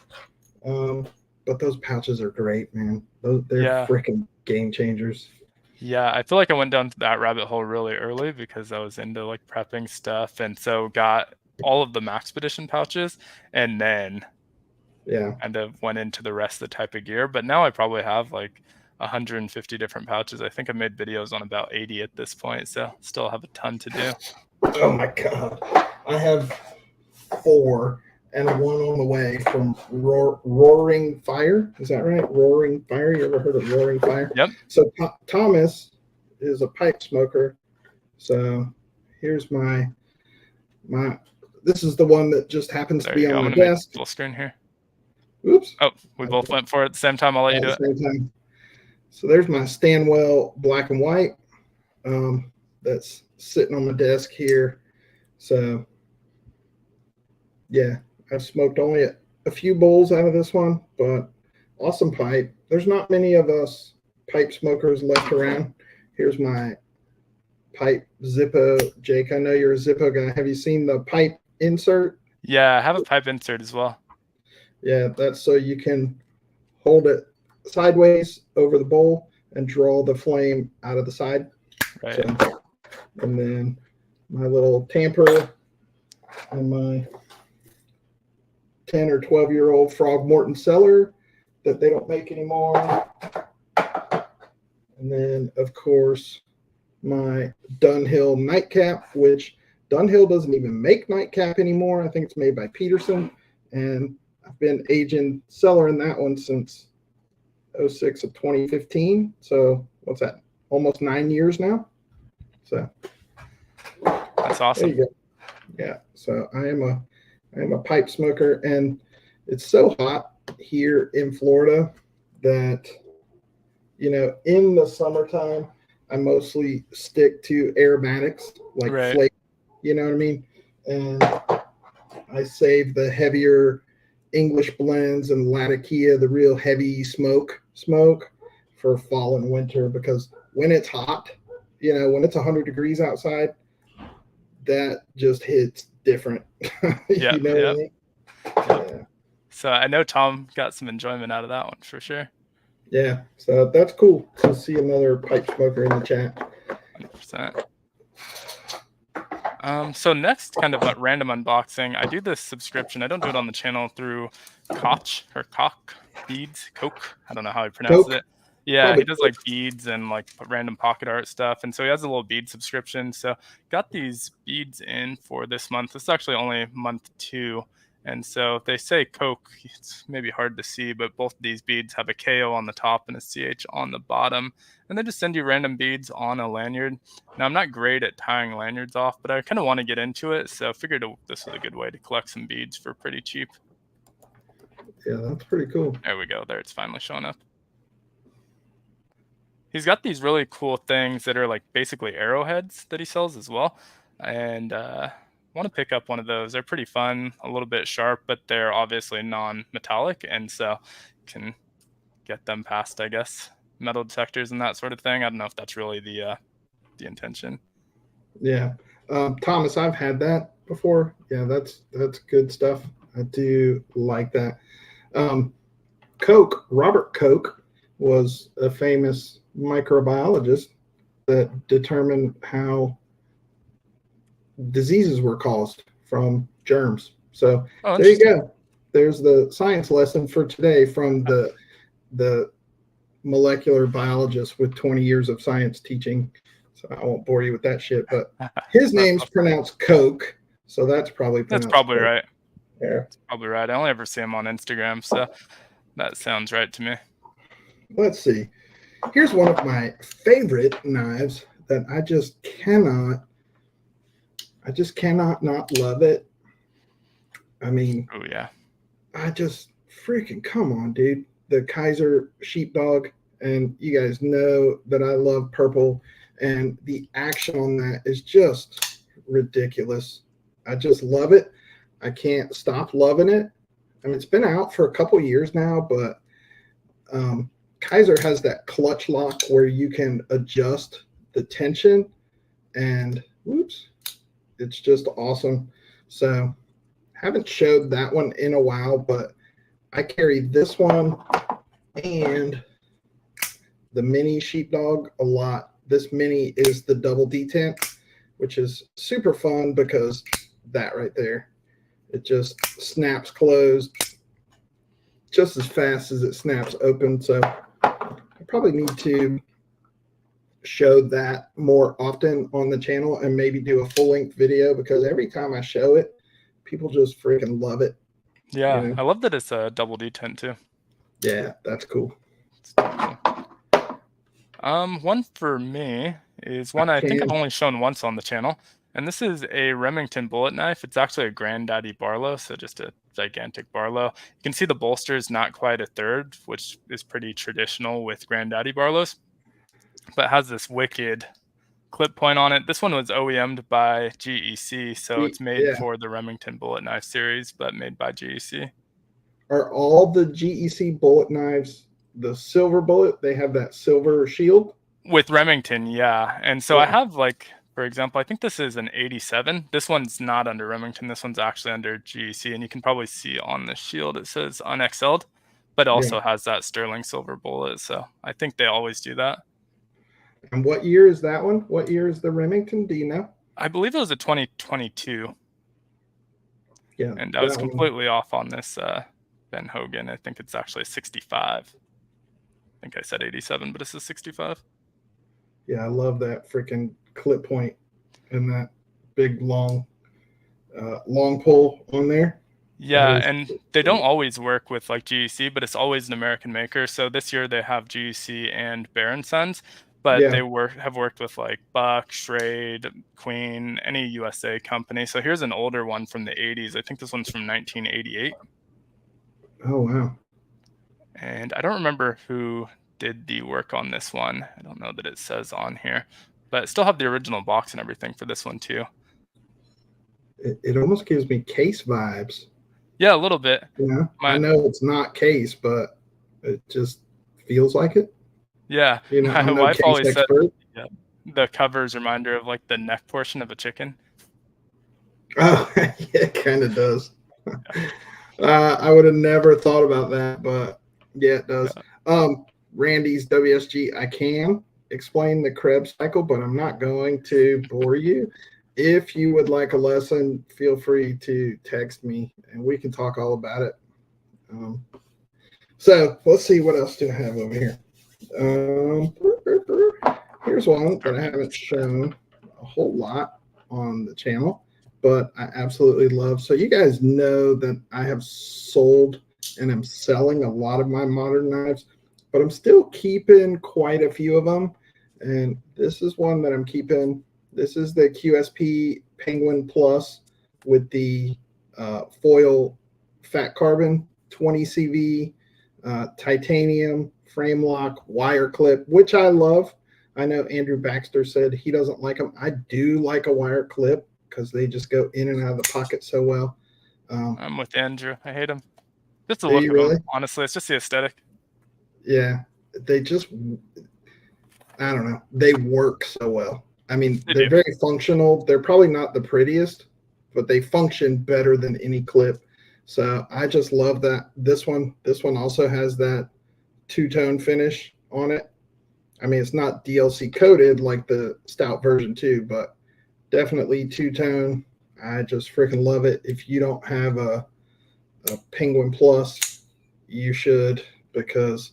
But those pouches are great, man. They're Yeah. freaking game changers. Yeah, I feel like I went down that rabbit hole really early because I was into like prepping stuff, and so got all of the Maxpedition pouches, and then Yeah. kind of went into the rest of the type of gear. But now I probably have like 150 different pouches. I think I made videos on about 80 at this point, so still have a ton to do. Oh my God. I have 4 and one on the way from Roaring Fire. Is that right? Roaring Fire. You ever heard of Roaring Fire? Yep. So Thomas is a pipe smoker. So here's my. This is the one that just happens to be on my desk. Full screen here. Oops. Oh, we both went for it at the same time. I'll let you do it. Same time. So there's my Stanwell black and white. That's sitting on my desk here. So yeah, I've smoked only a few bowls out of this one, but awesome pipe. There's not many of us pipe smokers left around. Here's my pipe Zippo. Jake, I know you're a Zippo guy. Have you seen the pipe insert? Yeah, I have a pipe insert as well. Yeah, that's so you can hold it sideways over the bowl and draw the flame out of the side. Right. So, and then my little tamper and my 10 or 12-year-old Frog Morton Cellar that they don't make anymore. And then, of course, my Dunhill nightcap, which Dunhill doesn't even make nightcap anymore. I think it's made by Peterson. And I've been aging cellar in that one since 06 of 2015. So what's that? Almost 9 years now. So that's awesome. There you go. Yeah. So I am a pipe smoker, and it's so hot here in Florida that, in the summertime, I mostly stick to aromatics like flake, you know what I mean? And I save the heavier English blends and Latakia, the real heavy smoke for fall and winter, because when it's hot, when it's 100 degrees outside, that just hits different. Yeah. What I mean? Yeah. So I know Tom got some enjoyment out of that one for sure. Yeah. So that's cool to see another pipe smoker in the chat. 100%. So next, kind of a random unboxing. I do this subscription. I don't do it on the channel through Koch Beads. Coke. I don't know how he pronounces it. Yeah, probably. He does like beads and like random pocket art stuff. And so he has a little bead subscription. So got these beads in for this month. This is actually only month 2. And so they say Coke, it's maybe hard to see, but both of these beads have a KO on the top and a CH on the bottom. And they just send you random beads on a lanyard. Now, I'm not great at tying lanyards off, but I kind of want to get into it. So I figured this was a good way to collect some beads for pretty cheap. Yeah, that's pretty cool. There we go. There, it's finally showing up. he's got these really cool things that are like basically arrowheads that he sells as well. And want to pick up one of those. They're pretty fun, a little bit sharp, but they're obviously non-metallic, and so can get them past, I guess, metal detectors and that sort of thing. I don't know if that's really the intention. Yeah. Thomas, I've had that before. Yeah, that's good stuff. I do like that. Robert Koch was a famous microbiologist that determined how diseases were caused from germs. So Oh, there you interesting. go. There's the science lesson for today from the molecular biologist with 20 years of science teaching. So I won't bore you with that shit, but his That's name's awesome. pronounced Coke, so that's probably That's pronounced probably Coke. right. Yeah. That's probably right. I only ever see him on Instagram, so that sounds right to me. Let's see. Here's one of my favorite knives that I just cannot not love it. I mean, Oh yeah. I just freaking come on, dude. The Kaiser Sheepdog, and you guys know that I love purple, and the action on that is just ridiculous. I just love it. I can't stop loving it. I mean, it's been out for a couple years now, but Kaiser has that clutch lock where you can adjust the tension, and whoops, it's just awesome. So, haven't showed that one in a while, but I carry this one and the mini Sheepdog a lot. This mini is the double detent, which is super fun because that right there, it just snaps closed just as fast as it snaps open. So I probably need to show that more often on the channel and maybe do a full length video, because every time I show it, people just freaking love it. Yeah, You know? I love that it's a double detent too. Yeah, that's cool. It's cool. One for me is one I think I've only shown once on the channel, and this is a Remington bullet knife. It's actually a Granddaddy Barlow, so just a gigantic Barlow. You can see the bolster is not quite a third, which is pretty traditional with Granddaddy Barlows, but it has this wicked clip point on it. This one was OEM'd by GEC, so it's made Yeah. for the Remington bullet knife series, but made by GEC. Are all the GEC bullet knives the silver bullet? They have that silver shield? With Remington, yeah. And so I have, like, for example, I think this is an 87. This one's not under Remington. This one's actually under GEC, and you can probably see on the shield it says unexcelled, but also has that sterling silver bullet. So I think they always do that. And what year is that one? What year is the Remington? Do you know? I believe it was a 2022. Yeah. And I was completely off on this Ben Hogan. I think it's actually 65. I think I said 87, but it's a 65. Yeah, I love that freaking clip point and that big long pull on there. Yeah, and they don't always work with like GEC, but it's always an American maker. So this year they have GEC and Bear & Sons, but they have worked with like Buck, Schrade, Queen, any USA company. So here's an older one from the 80s. I think this one's from 1988. Oh, wow. And I don't remember who did the work on this one. I don't know that it says on here, but still have the original box and everything for this one too. It almost gives me Case vibes. Yeah, a little bit. Yeah, I know it's not Case, but it just feels like it. Yeah, you know, my wife always said the covers remind her of like the neck portion of a chicken. Oh, yeah, it kind of does. I would have never thought about that, but yeah, it does. Randy's WSG, I can explain the Krebs cycle, but I'm not going to bore you. If you would like a lesson, feel free to text me and we can talk all about it. So let's see, what else do I have over here? Here's one that I haven't shown a whole lot on the channel, but I absolutely love. So you guys know that I have sold and am selling a lot of my modern knives, but I'm still keeping quite a few of them. And this is one that I'm keeping. This is the QSP Penguin Plus with the foil fat carbon 20 CV titanium frame lock wire clip, which I love. I know Andrew Baxter said he doesn't like them. I do like a wire clip because they just go in and out of the pocket so well. I'm with Andrew. I hate them. Just the Do look you of them, really? honestly. It's just the aesthetic. Yeah, they just, I don't know. They work so well. I mean, They they're do. very functional. They're probably not the prettiest, but they function better than any clip. So I just love that. This one also has that two-tone finish on it. I mean, it's not DLC coated like the stout version 2, but definitely two-tone. I just freaking love it. If you don't have a Penguin Plus, you should, because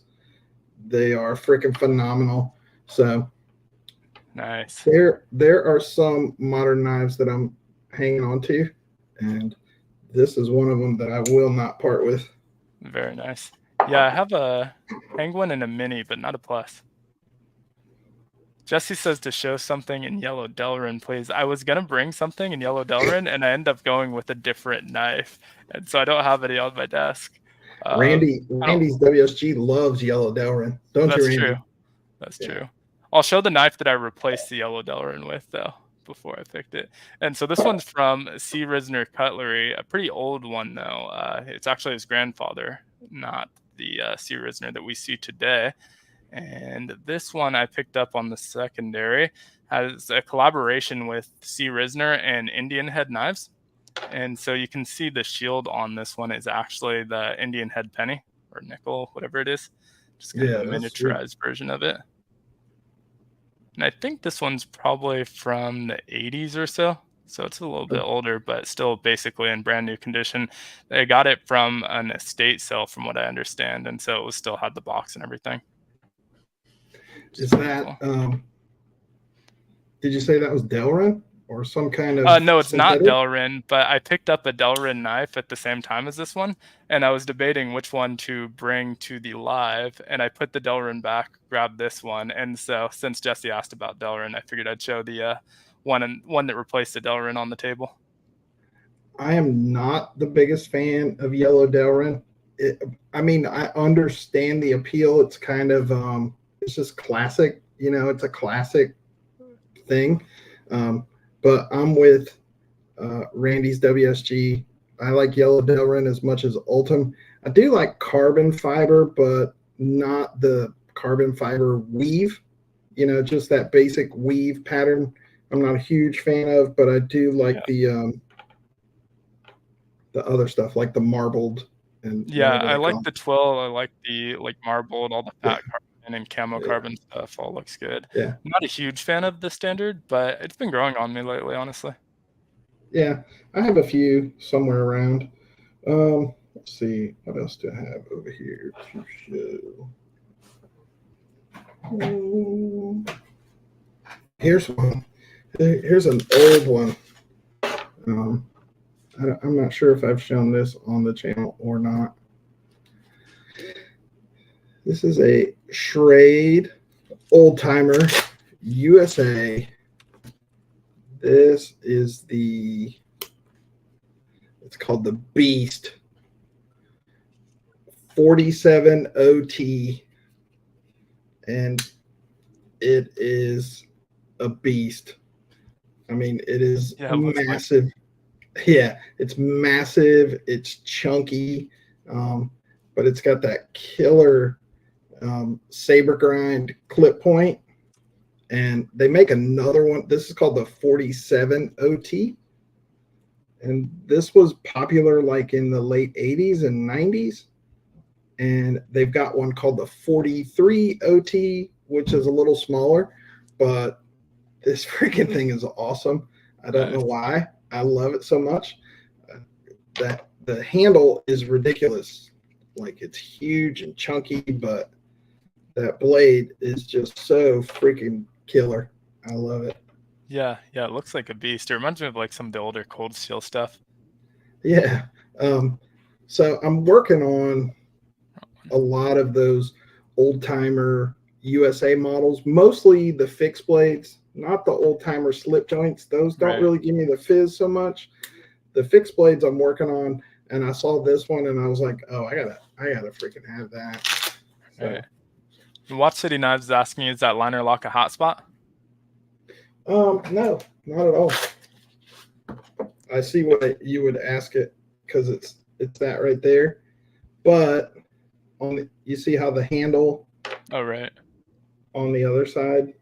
they are freaking phenomenal. So Nice. there are some modern knives that I'm hanging on to, and this is one of them that I will not part with. Very nice. Yeah, I have a Penguin and a Mini, but not a Plus. Jesse says to show something in yellow Delrin, please. I was gonna bring something in yellow Delrin, and I end up going with a different knife, and so I don't have any on my desk. Randy's WSG loves yellow Delrin, don't you, That's Randy? true. That's true. I'll show the knife that I replaced the yellow Delrin with, though, before I picked it. And so this one's from C. Risner Cutlery, a pretty old one, though. It's actually his grandfather, not the C. Risner that we see today. And this one I picked up on the secondary, has a collaboration with C. Risner and Indian Head Knives. And so you can see the shield on this one is actually the Indian Head penny or nickel, whatever it is. Just kind of a miniaturized version of it. And I think this one's probably from the 80s or so. So it's a little bit older, but still basically in brand new condition. They got it from an estate sale, from what I understand. And so it still had the box and everything. Is that, did you say that was Delrin or some kind of? No, it's synthetic? not Delrin, but I picked up a Delrin knife at the same time as this one, and I was debating which one to bring to the live, and I put the Delrin back, grabbed this one, and so since Jesse asked about Delrin, I figured I'd show the one that replaced the Delrin on the table. I am not the biggest fan of yellow Delrin. I mean, I understand the appeal. It's kind of, it's just classic. You know, it's a classic thing. But I'm with Randy's WSG. I like yellow Delrin as much as Ultim. I do like carbon fiber, but not the carbon fiber weave. You know, just that basic weave pattern. I'm not a huge fan of, but I do like the other stuff, like the marbled and I like the twill. I like the marbled, all the fat carbon and camo carbon stuff. All looks good. Yeah, I'm not a huge fan of the standard, but it's been growing on me lately, honestly. Yeah, I have a few somewhere around. Let's see, what else do I have over here to show? Here's one. Here's an old one. I'm not sure if I've shown this on the channel or not. This is a Schrade Old Timer USA. This is it's called the Beast 47 OT, and it is a beast. I mean, it is massive. Yeah, it's massive. It's chunky, but it's got that killer saber grind clip point. And they make another one. This is called the 47 OT. And this was popular like in the late 80s and 90s. And they've got one called the 43 OT, which is a little smaller. But this freaking thing is awesome. I don't know why. I love it so much. That the handle is ridiculous. Like, it's huge and chunky, but that blade is just so freaking killer. I love it. Yeah, it looks like a beast. It reminds me of like some of the older Cold Steel stuff. Yeah. So I'm working on a lot of those old timer USA models, mostly the fixed blades, not the old timer slip joints. Those don't really give me the fizz so much. The fixed blades I'm working on, and I saw this one and I was like, oh, I gotta freaking have that. So Watch City Knives is asking, is that liner lock a hotspot? No, not at all. I see what you would ask it because it's that right there. But you see how the handle Oh, right. on the other side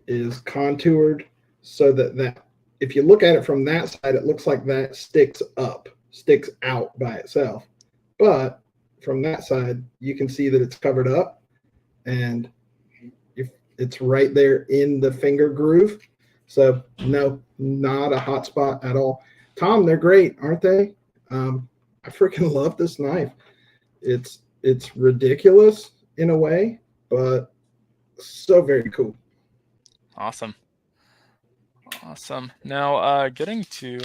is contoured so that if you look at it from that side, it looks like that sticks out by itself. But from that side, you can see that it's covered up and it's right there in the finger groove. So no, not a hot spot at all. Tom, they're great, aren't they? I freaking love this knife. It's ridiculous in a way, but so very cool. Awesome. Now, getting to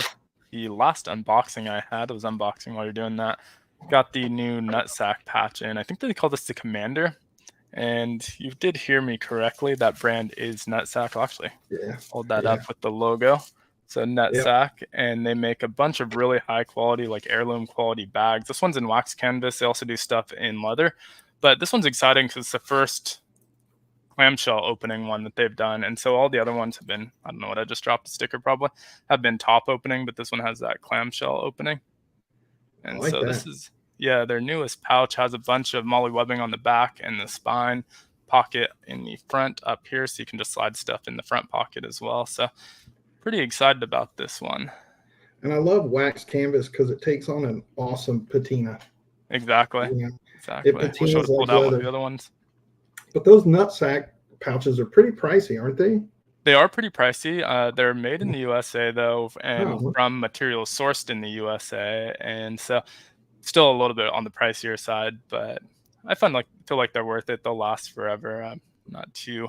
the last unboxing I had, was unboxing while you're doing that. Got the new nutsack patch in. I think they call this the Commander. And you did hear me correctly. That brand is Nutsack. I'll actually hold that up with the logo. So Nutsack, and they make a bunch of really high quality, like heirloom quality bags. This one's in wax canvas. They also do stuff in leather. But this one's exciting because it's the first clamshell opening one that they've done. And so all the other ones have been, I don't know what, I just dropped a sticker probably, have been top opening, but this one has that clamshell opening. And so this is, yeah, their newest pouch has a bunch of MOLLE webbing on the back and the spine, pocket in the front up here, so you can just slide stuff in the front pocket as well. So pretty excited about this one. And I love wax canvas because it takes on an awesome patina. Exactly. Yeah. Exactly. Wish I would have pulled out one of the other ones. But those nutsack pouches are pretty pricey, aren't they? They are pretty pricey. They're made in the USA though, and from materials sourced in the USA, and so still a little bit on the pricier side. But I feel like they're worth it. They'll last forever. I'm not too.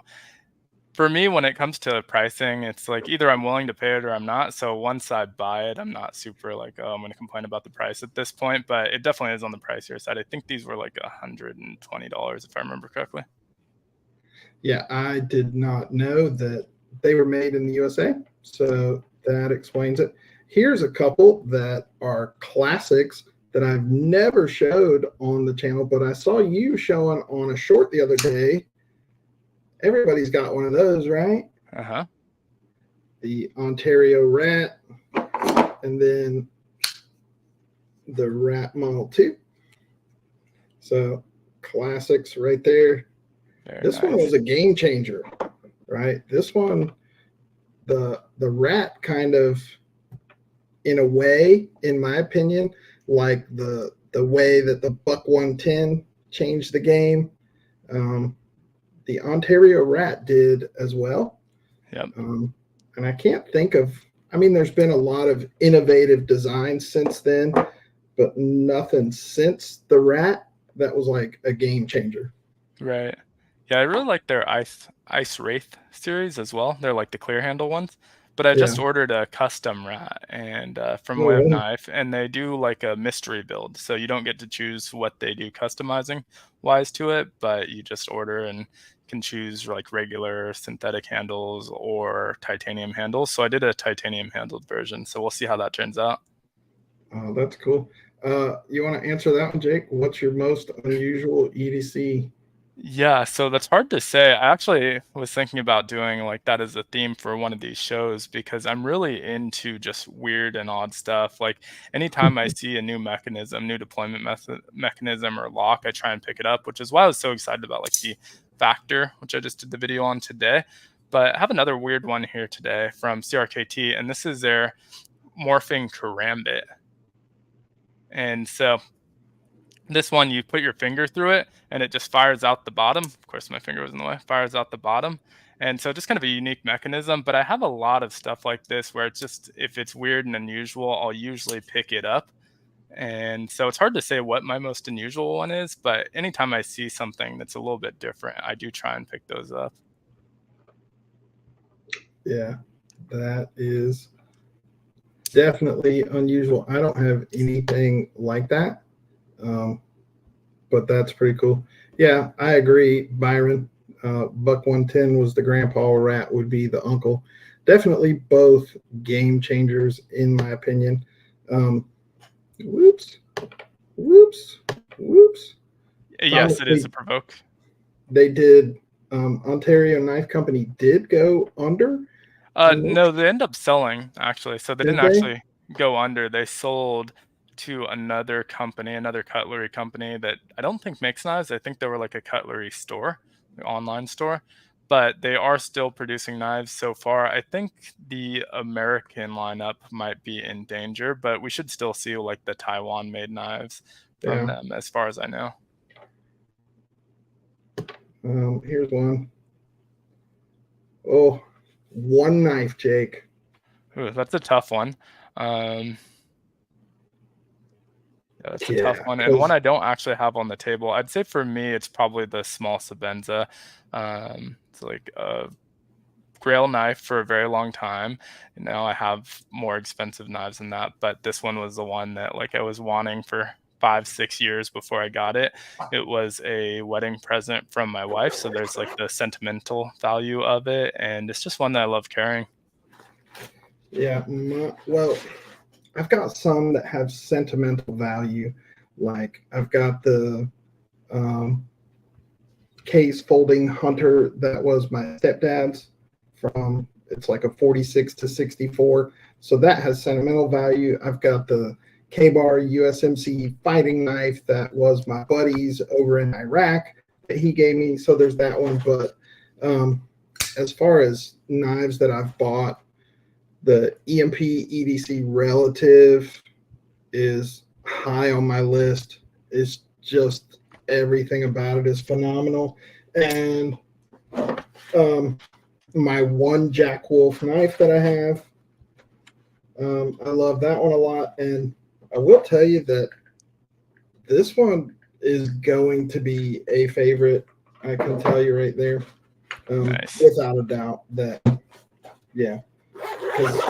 For me, when it comes to pricing, it's like either I'm willing to pay it or I'm not. So once I buy it, I'm not super like, oh, I'm going to complain about the price at this point. But it definitely is on the pricier side. I think these were like $120 if I remember correctly. Yeah, I did not know that they were made in the USA, so that explains it. Here's a couple that are classics that I've never showed on the channel, but I saw you showing on a short the other day. Everybody's got one of those, right? Uh-huh. The Ontario Rat, and then the Rat Model 2. So classics right there. This one was a game changer, right? This one, the Rat kind of, in a way, in my opinion, like the way that the Buck 110 changed the game, the Ontario Rat did as well. Yep. And I can't think of, I mean, there's been a lot of innovative designs since then, but nothing since the Rat that was like a game changer. Right. Yeah, I really like their Ice Wraith series as well. They're like the clear handle ones. But I just ordered a custom Rat and from Web Knife, and they do like a mystery build. So you don't get to choose what they do customizing wise to it, but you just order and can choose like regular synthetic handles or titanium handles. So I did a titanium handled version. So we'll see how that turns out. Oh, that's cool. You want to answer that one, Jake? What's your most unusual EDC? Yeah, so that's hard to say. I actually was thinking about doing like that as a theme for one of these shows because I'm really into just weird and odd stuff. Like anytime I see a new mechanism, new deployment mechanism or lock, I try and pick it up, which is why I was so excited about like the Factor, which I just did the video on today. But I have another weird one here today from CRKT, and this is their morphing karambit. And so this one, you put your finger through it and it just fires out the bottom. Of course, my finger was in the way. Fires out the bottom. And so just kind of a unique mechanism. But I have a lot of stuff like this where it's just, if it's weird and unusual, I'll usually pick it up. And so it's hard to say what my most unusual one is. But anytime I see something that's a little bit different, I do try and pick those up. Yeah, that is definitely unusual. I don't have anything like that. But that's pretty cool. Yeah, I agree, Byron. Buck 110 was the grandpa, Rat would be the uncle. Definitely both game changers, in my opinion. Whoops. Yes, it is a provoke. They did. Ontario Knife Company did go under. No, they end up selling actually. So they Did didn't they? actually go under. They sold to another company, another cutlery company that I don't think makes knives. I think they were like a cutlery store, an online store, but they are still producing knives so far. I think the American lineup might be in danger, but we should still see like the Taiwan made knives from Yeah. them as far as I know. Here's one. Oh, one knife, Jake. Ooh, that's a tough one. Um, Yeah, that's a tough Yeah, one, and one because I don't actually have on the table. I'd say for me, it's probably the small Sebenza. It's like a Grail knife for a very long time. And now I have more expensive knives than that, but this one was the one that like I was wanting for 5, 6 years before I got it. It was a wedding present from my wife, so there's like the sentimental value of it, and it's just one that I love carrying. yeah, well, I've got some that have sentimental value. Like I've got the um, case folding hunter that was my stepdad's from. It's like a 46 to 64, so that has sentimental value. I've got the K-Bar USMC fighting knife that was my buddy's over in Iraq that he gave me. So there's that one. But as far as knives that I've bought, the EMP EDC Relative is high on my list. It's just everything about it is phenomenal. And my one Jack Wolf knife that I have, I love that one a lot. And I will tell you that this one is going to be a favorite. I can tell you right there, Nice. without a doubt that, yeah, because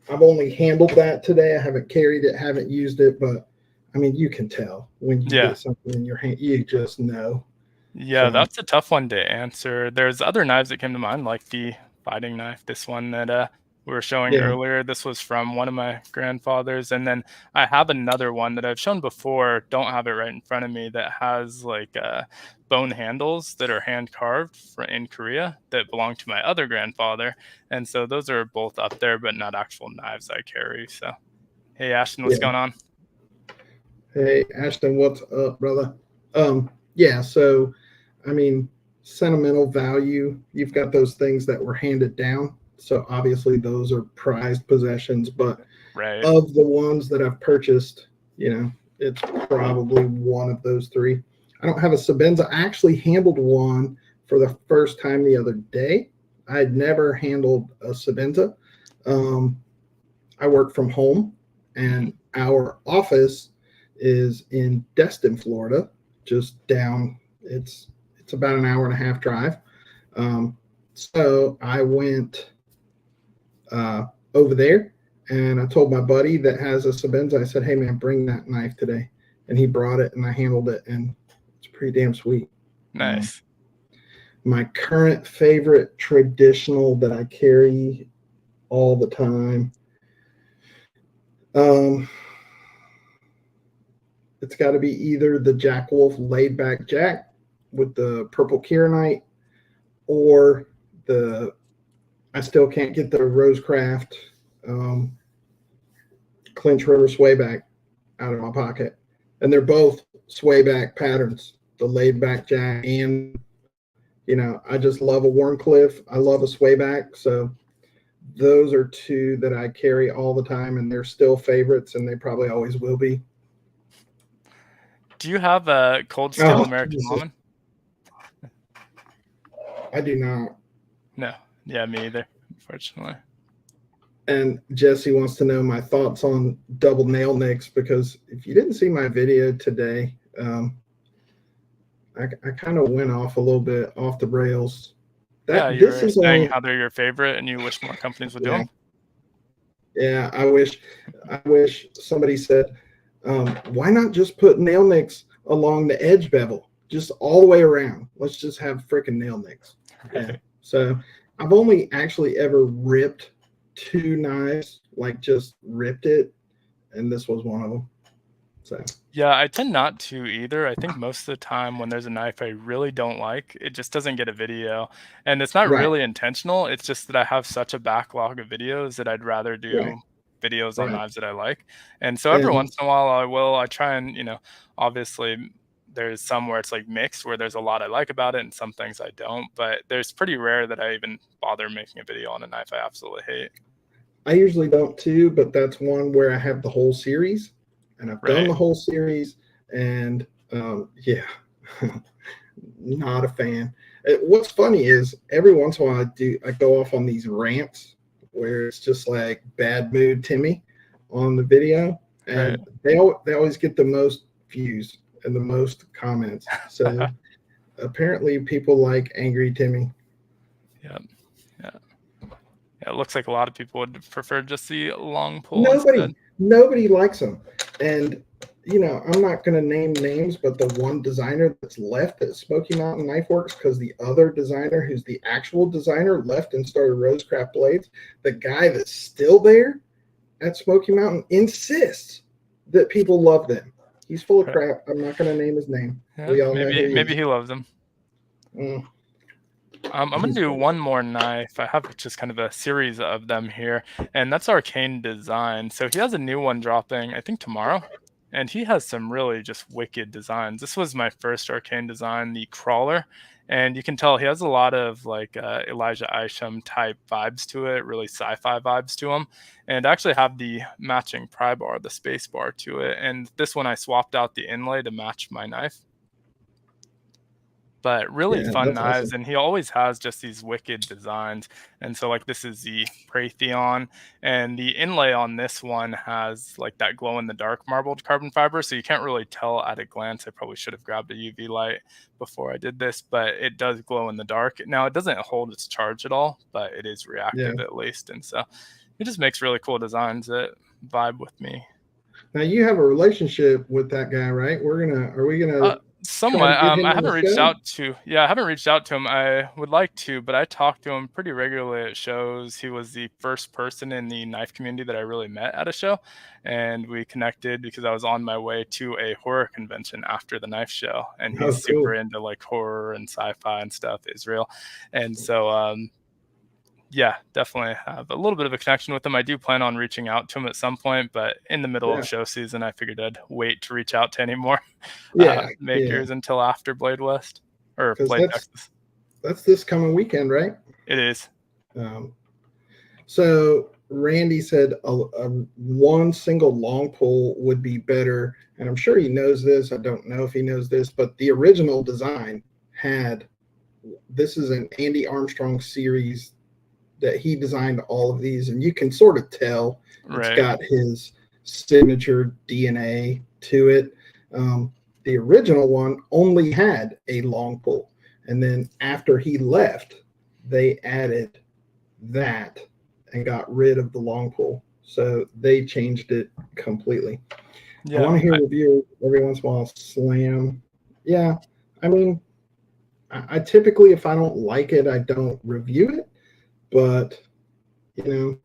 I've only handled that today. I haven't carried it, haven't used it, but I mean, you can tell when you Yeah. get something in your hand, you just know. Yeah, So, that's a tough one to answer. There's other knives that came to mind, like the fighting knife, this one that we were showing yeah, earlier. This was from one of my grandfathers. And then I have another one that I've shown before, don't have it right in front of me, that has like bone handles that are hand carved in Korea that belong to my other grandfather. And so those are both up there, but not actual knives I carry. So, hey, Ashton, what's yeah. going on? Hey, Ashton, what's up, brother? Yeah, so I mean, sentimental value, you've got those things that were handed down. So obviously those are prized possessions, but Right. of the ones that I've purchased, it's probably one of those three. I don't have a Sebenza. I actually handled one for the first time the other day. I had never handled a Sebenza. I work from home, and our office is in Destin, Florida, just down. It's about an hour and a half drive. So I went over there, and I told my buddy that has a Sebenza. I said, "Hey man, bring that knife today," and he brought it, and I handled it, and it's pretty damn sweet. Nice. My current favorite traditional that I carry all the time. Um, it's got to be either the Jack Wolf laid back Jack with the purple Kieranite, or the I still can't get the Rosecraft Clinch River swayback out of my pocket, and they're both swayback patterns. The laid back Jack, and I just love a Warncliffe. I love a swayback, so those are two that I carry all the time, and they're still favorites, and they probably always will be. Do you have a Cold Steel Oh, American Jesus. Lawman? I do not. No. Yeah, me either, unfortunately. And Jesse wants to know my thoughts on double nail nicks, because if you didn't see my video today, I kind of went off a little bit off the rails. Yeah, That you this were is saying only how they're your favorite and you wish more companies would do yeah, them. yeah. I wish somebody said, why not just put nail nicks along the edge bevel, just all the way around? Let's just have freaking nail nicks. Right. Yeah. So I've only actually ever ripped two knives, like just ripped it, and this was one of them. So Yeah, I tend not to either. I think most of the time when there's a knife I really don't like, it just doesn't get a video. And it's not right, really intentional. It's just that I have such a backlog of videos that I'd rather right, do videos on right. knives that I like. And so every And once in a while I try and, obviously there's some where it's like mixed where there's a lot I like about it and some things I don't, but there's pretty rare that I even bother making a video on a knife I absolutely hate. I usually don't too, but that's one where I have the whole series, and I've done Right. the whole series, and yeah, not a fan. What's funny is every once in a while I go off on these rants where it's just like bad mood Timmy on the video, Right. and they always get the most views and the most comments. So apparently people like angry Timmy. Yeah. Yeah. Yeah, it looks like a lot of people would prefer just the long pull instead. Nobody likes them, and I'm not going to name names, but the one designer that's left at Smoky Mountain Knife Works, because the other designer, who's the actual designer, left and started Rosecraft Blades. The guy that's still there at Smoky Mountain insists that people love them. He's full of Right. crap. I'm not going to name his name. Yeah, We all know who maybe he maybe is. he loves them. Mm, I'm gonna he's do one more knife. I have just kind of a series of them here, and that's Arcane Design. So he has a new one dropping, I think tomorrow, and he has some really just wicked designs. This was my first Arcane Design, the Crawler, and you can tell he has a lot of like Elijah Isham type vibes to it, really sci-fi vibes to him, and I actually have the matching pry bar, the space bar to it. And this one I swapped out the inlay to match my knife. But really Yeah, fun that's knives, awesome. and he always has just these wicked designs. And so like this is the Raytheon, and the inlay on this one has like that glow in the dark marbled carbon fiber, so you can't really tell at a glance. I probably should have grabbed a UV light before I did this, but it does glow in the dark. Now it doesn't hold its charge at all, but it is Yeah. reactive at least, and so it just makes really cool designs that vibe with me. Now you have a relationship with that guy, right? Are we gonna try to Somewhat. get him I on the haven't reached show? out to. Yeah, I haven't reached out to him. I would like to, but I talk to him pretty regularly at shows. He was the first person in the knife community that I really met at a show, and we connected because I was on my way to a horror convention after the knife show, and he's Oh, super cool. into like horror and sci-fi and stuff, Israel, and so yeah, definitely have a little bit of a connection with him. I do plan on reaching out to him at some point, but in the middle Yeah. of show season, I figured I'd wait to reach out to any more Yeah. Yeah. makers until after Blade West or Because Blade Texas. that's this coming weekend, right? It is. Um, so Randy said a one single long pull would be better, and I'm sure he knows this. I don't know if he knows this, but the original design had this is an Andy Armstrong series that he designed all of these, and you can sort of tell it's Right. got his signature DNA to it. The original one only had a long pull, and then after he left, they added that and got rid of the long pull. So they changed it completely. I Yeah. want to hear reviewers every once in a while slam. Yeah, I mean, I typically, if I don't like it, I don't review it. But you know,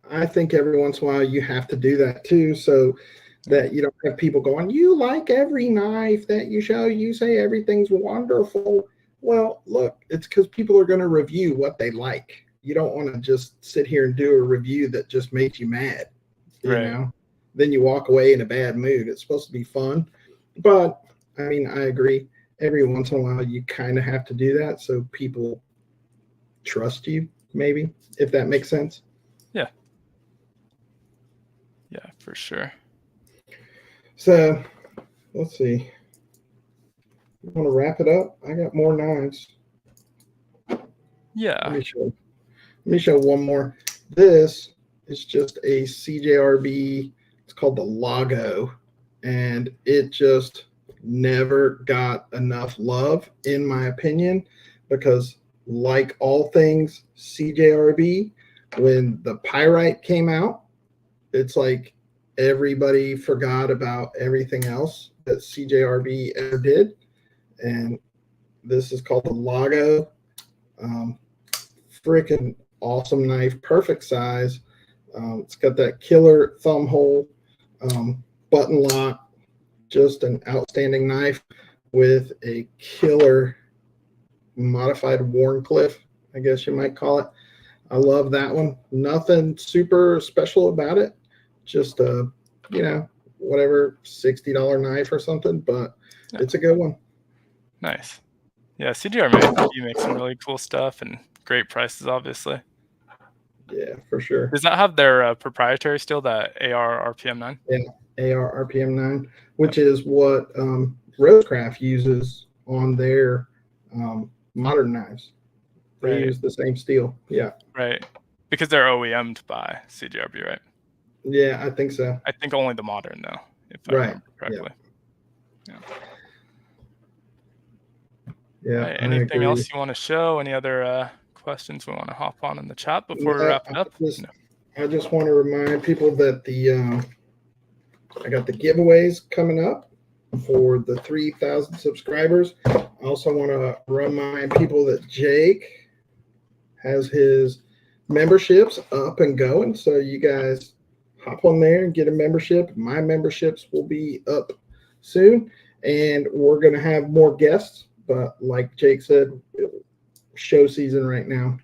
I think every once in a while you have to do that too, so that you don't have people going, "You like every knife that you show, you say everything's wonderful." Well, look, it's because people are going to review what they like. You don't want to just sit here and do a review that just makes you mad, you Right. know? Then you walk away in a bad mood. It's supposed to be fun. But I mean, I agree. Every once in a while, you kind of have to do that so people trust you, maybe, if that makes sense. Yeah. Yeah, for sure. So let's see. You want to wrap it up? I got more knives. Yeah. Let me show one more. This is just a CJRB. It's called the Lago, and it just never got enough love, in my opinion, because like all things CJRB, when the Pyrite came out, it's like everybody forgot about everything else that CJRB ever did. And this is called the Lago. Freaking awesome knife, perfect size. It's got that killer thumb hole, button lock, just an outstanding knife with a killer modified Wharncliffe, I guess you might call it. I love that one. Nothing super special about it. Just a, whatever, $60 knife or something, but it's a good one. Nice. Yeah, CGR you make some really cool stuff and great prices, obviously. Yeah, for sure. Does that have their proprietary steel, that AR RPM9? Yeah, AR RPM9, which is what Rosecraft uses on their modern knives. They use the same steel. Yeah. Right. Because they're OEM'd by CGRB, right? Yeah, I think so. I think only the modern, though, if I remember correctly. Yeah. Right. Anything else you want to show? Any other questions we want to hop on in the chat before we wrap it up? I just want to remind people that I got the giveaways coming up for the 3,000 subscribers. I also want to remind people that Jake has his memberships up and going. So you guys hop on there and get a membership. My memberships will be up soon, and we're going to have more guests. But like Jake said, show season right now,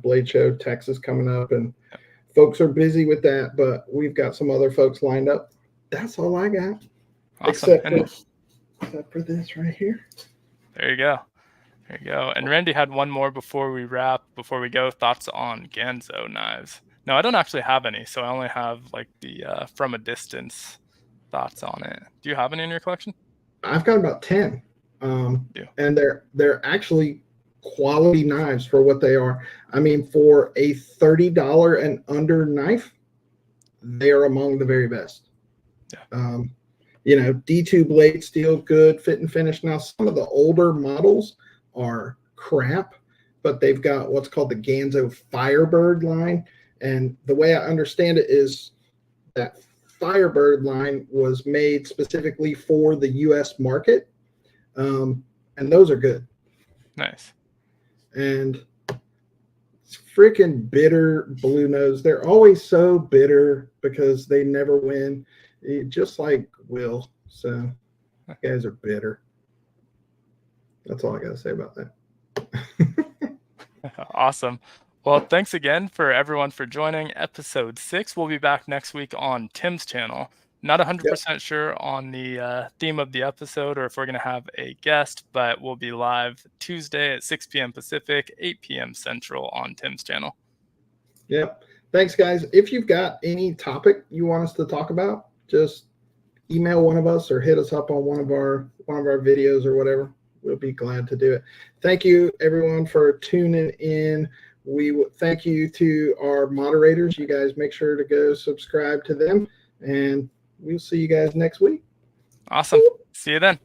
Blade Show Texas coming up, and folks are busy with that, but we've got some other folks lined up. That's all I got. Awesome. Except for this right here. There you go. There you go. And Randy had one more before we go. Thoughts on Ganzo knives? No, I don't actually have any, so I only have like the from a distance thoughts on it. Do you have any in your collection? I've got about 10. And they're actually quality knives for what they are. I mean, for a $30 and under knife, they are among the very best. D2 blade steel, good fit and finish. Now, some of the older models are crap, but they've got what's called the Ganzo Firebird line. And the way I understand it is that Firebird line was made specifically for the U.S. market. And those are good. Nice. And it's freaking bitter Blue Nose. They're always so bitter because they never win, just like Will. So guys are bitter. That's all I got to say about that. Awesome. Well, thanks again for everyone for joining episode 6. We'll be back next week on Tim's channel. Not 100% sure on the theme of the episode or if we're going to have a guest, but we'll be live Tuesday at 6 p.m. Pacific, 8 p.m. Central on Tim's channel. Yep. Thanks, guys. If you've got any topic you want us to talk about, just email one of us or hit us up on one of our videos or whatever. We'll be glad to do it. Thank you, everyone, for tuning in. We thank you to our moderators. You guys make sure to go subscribe to them, and we'll see you guys next week. Awesome. See you then.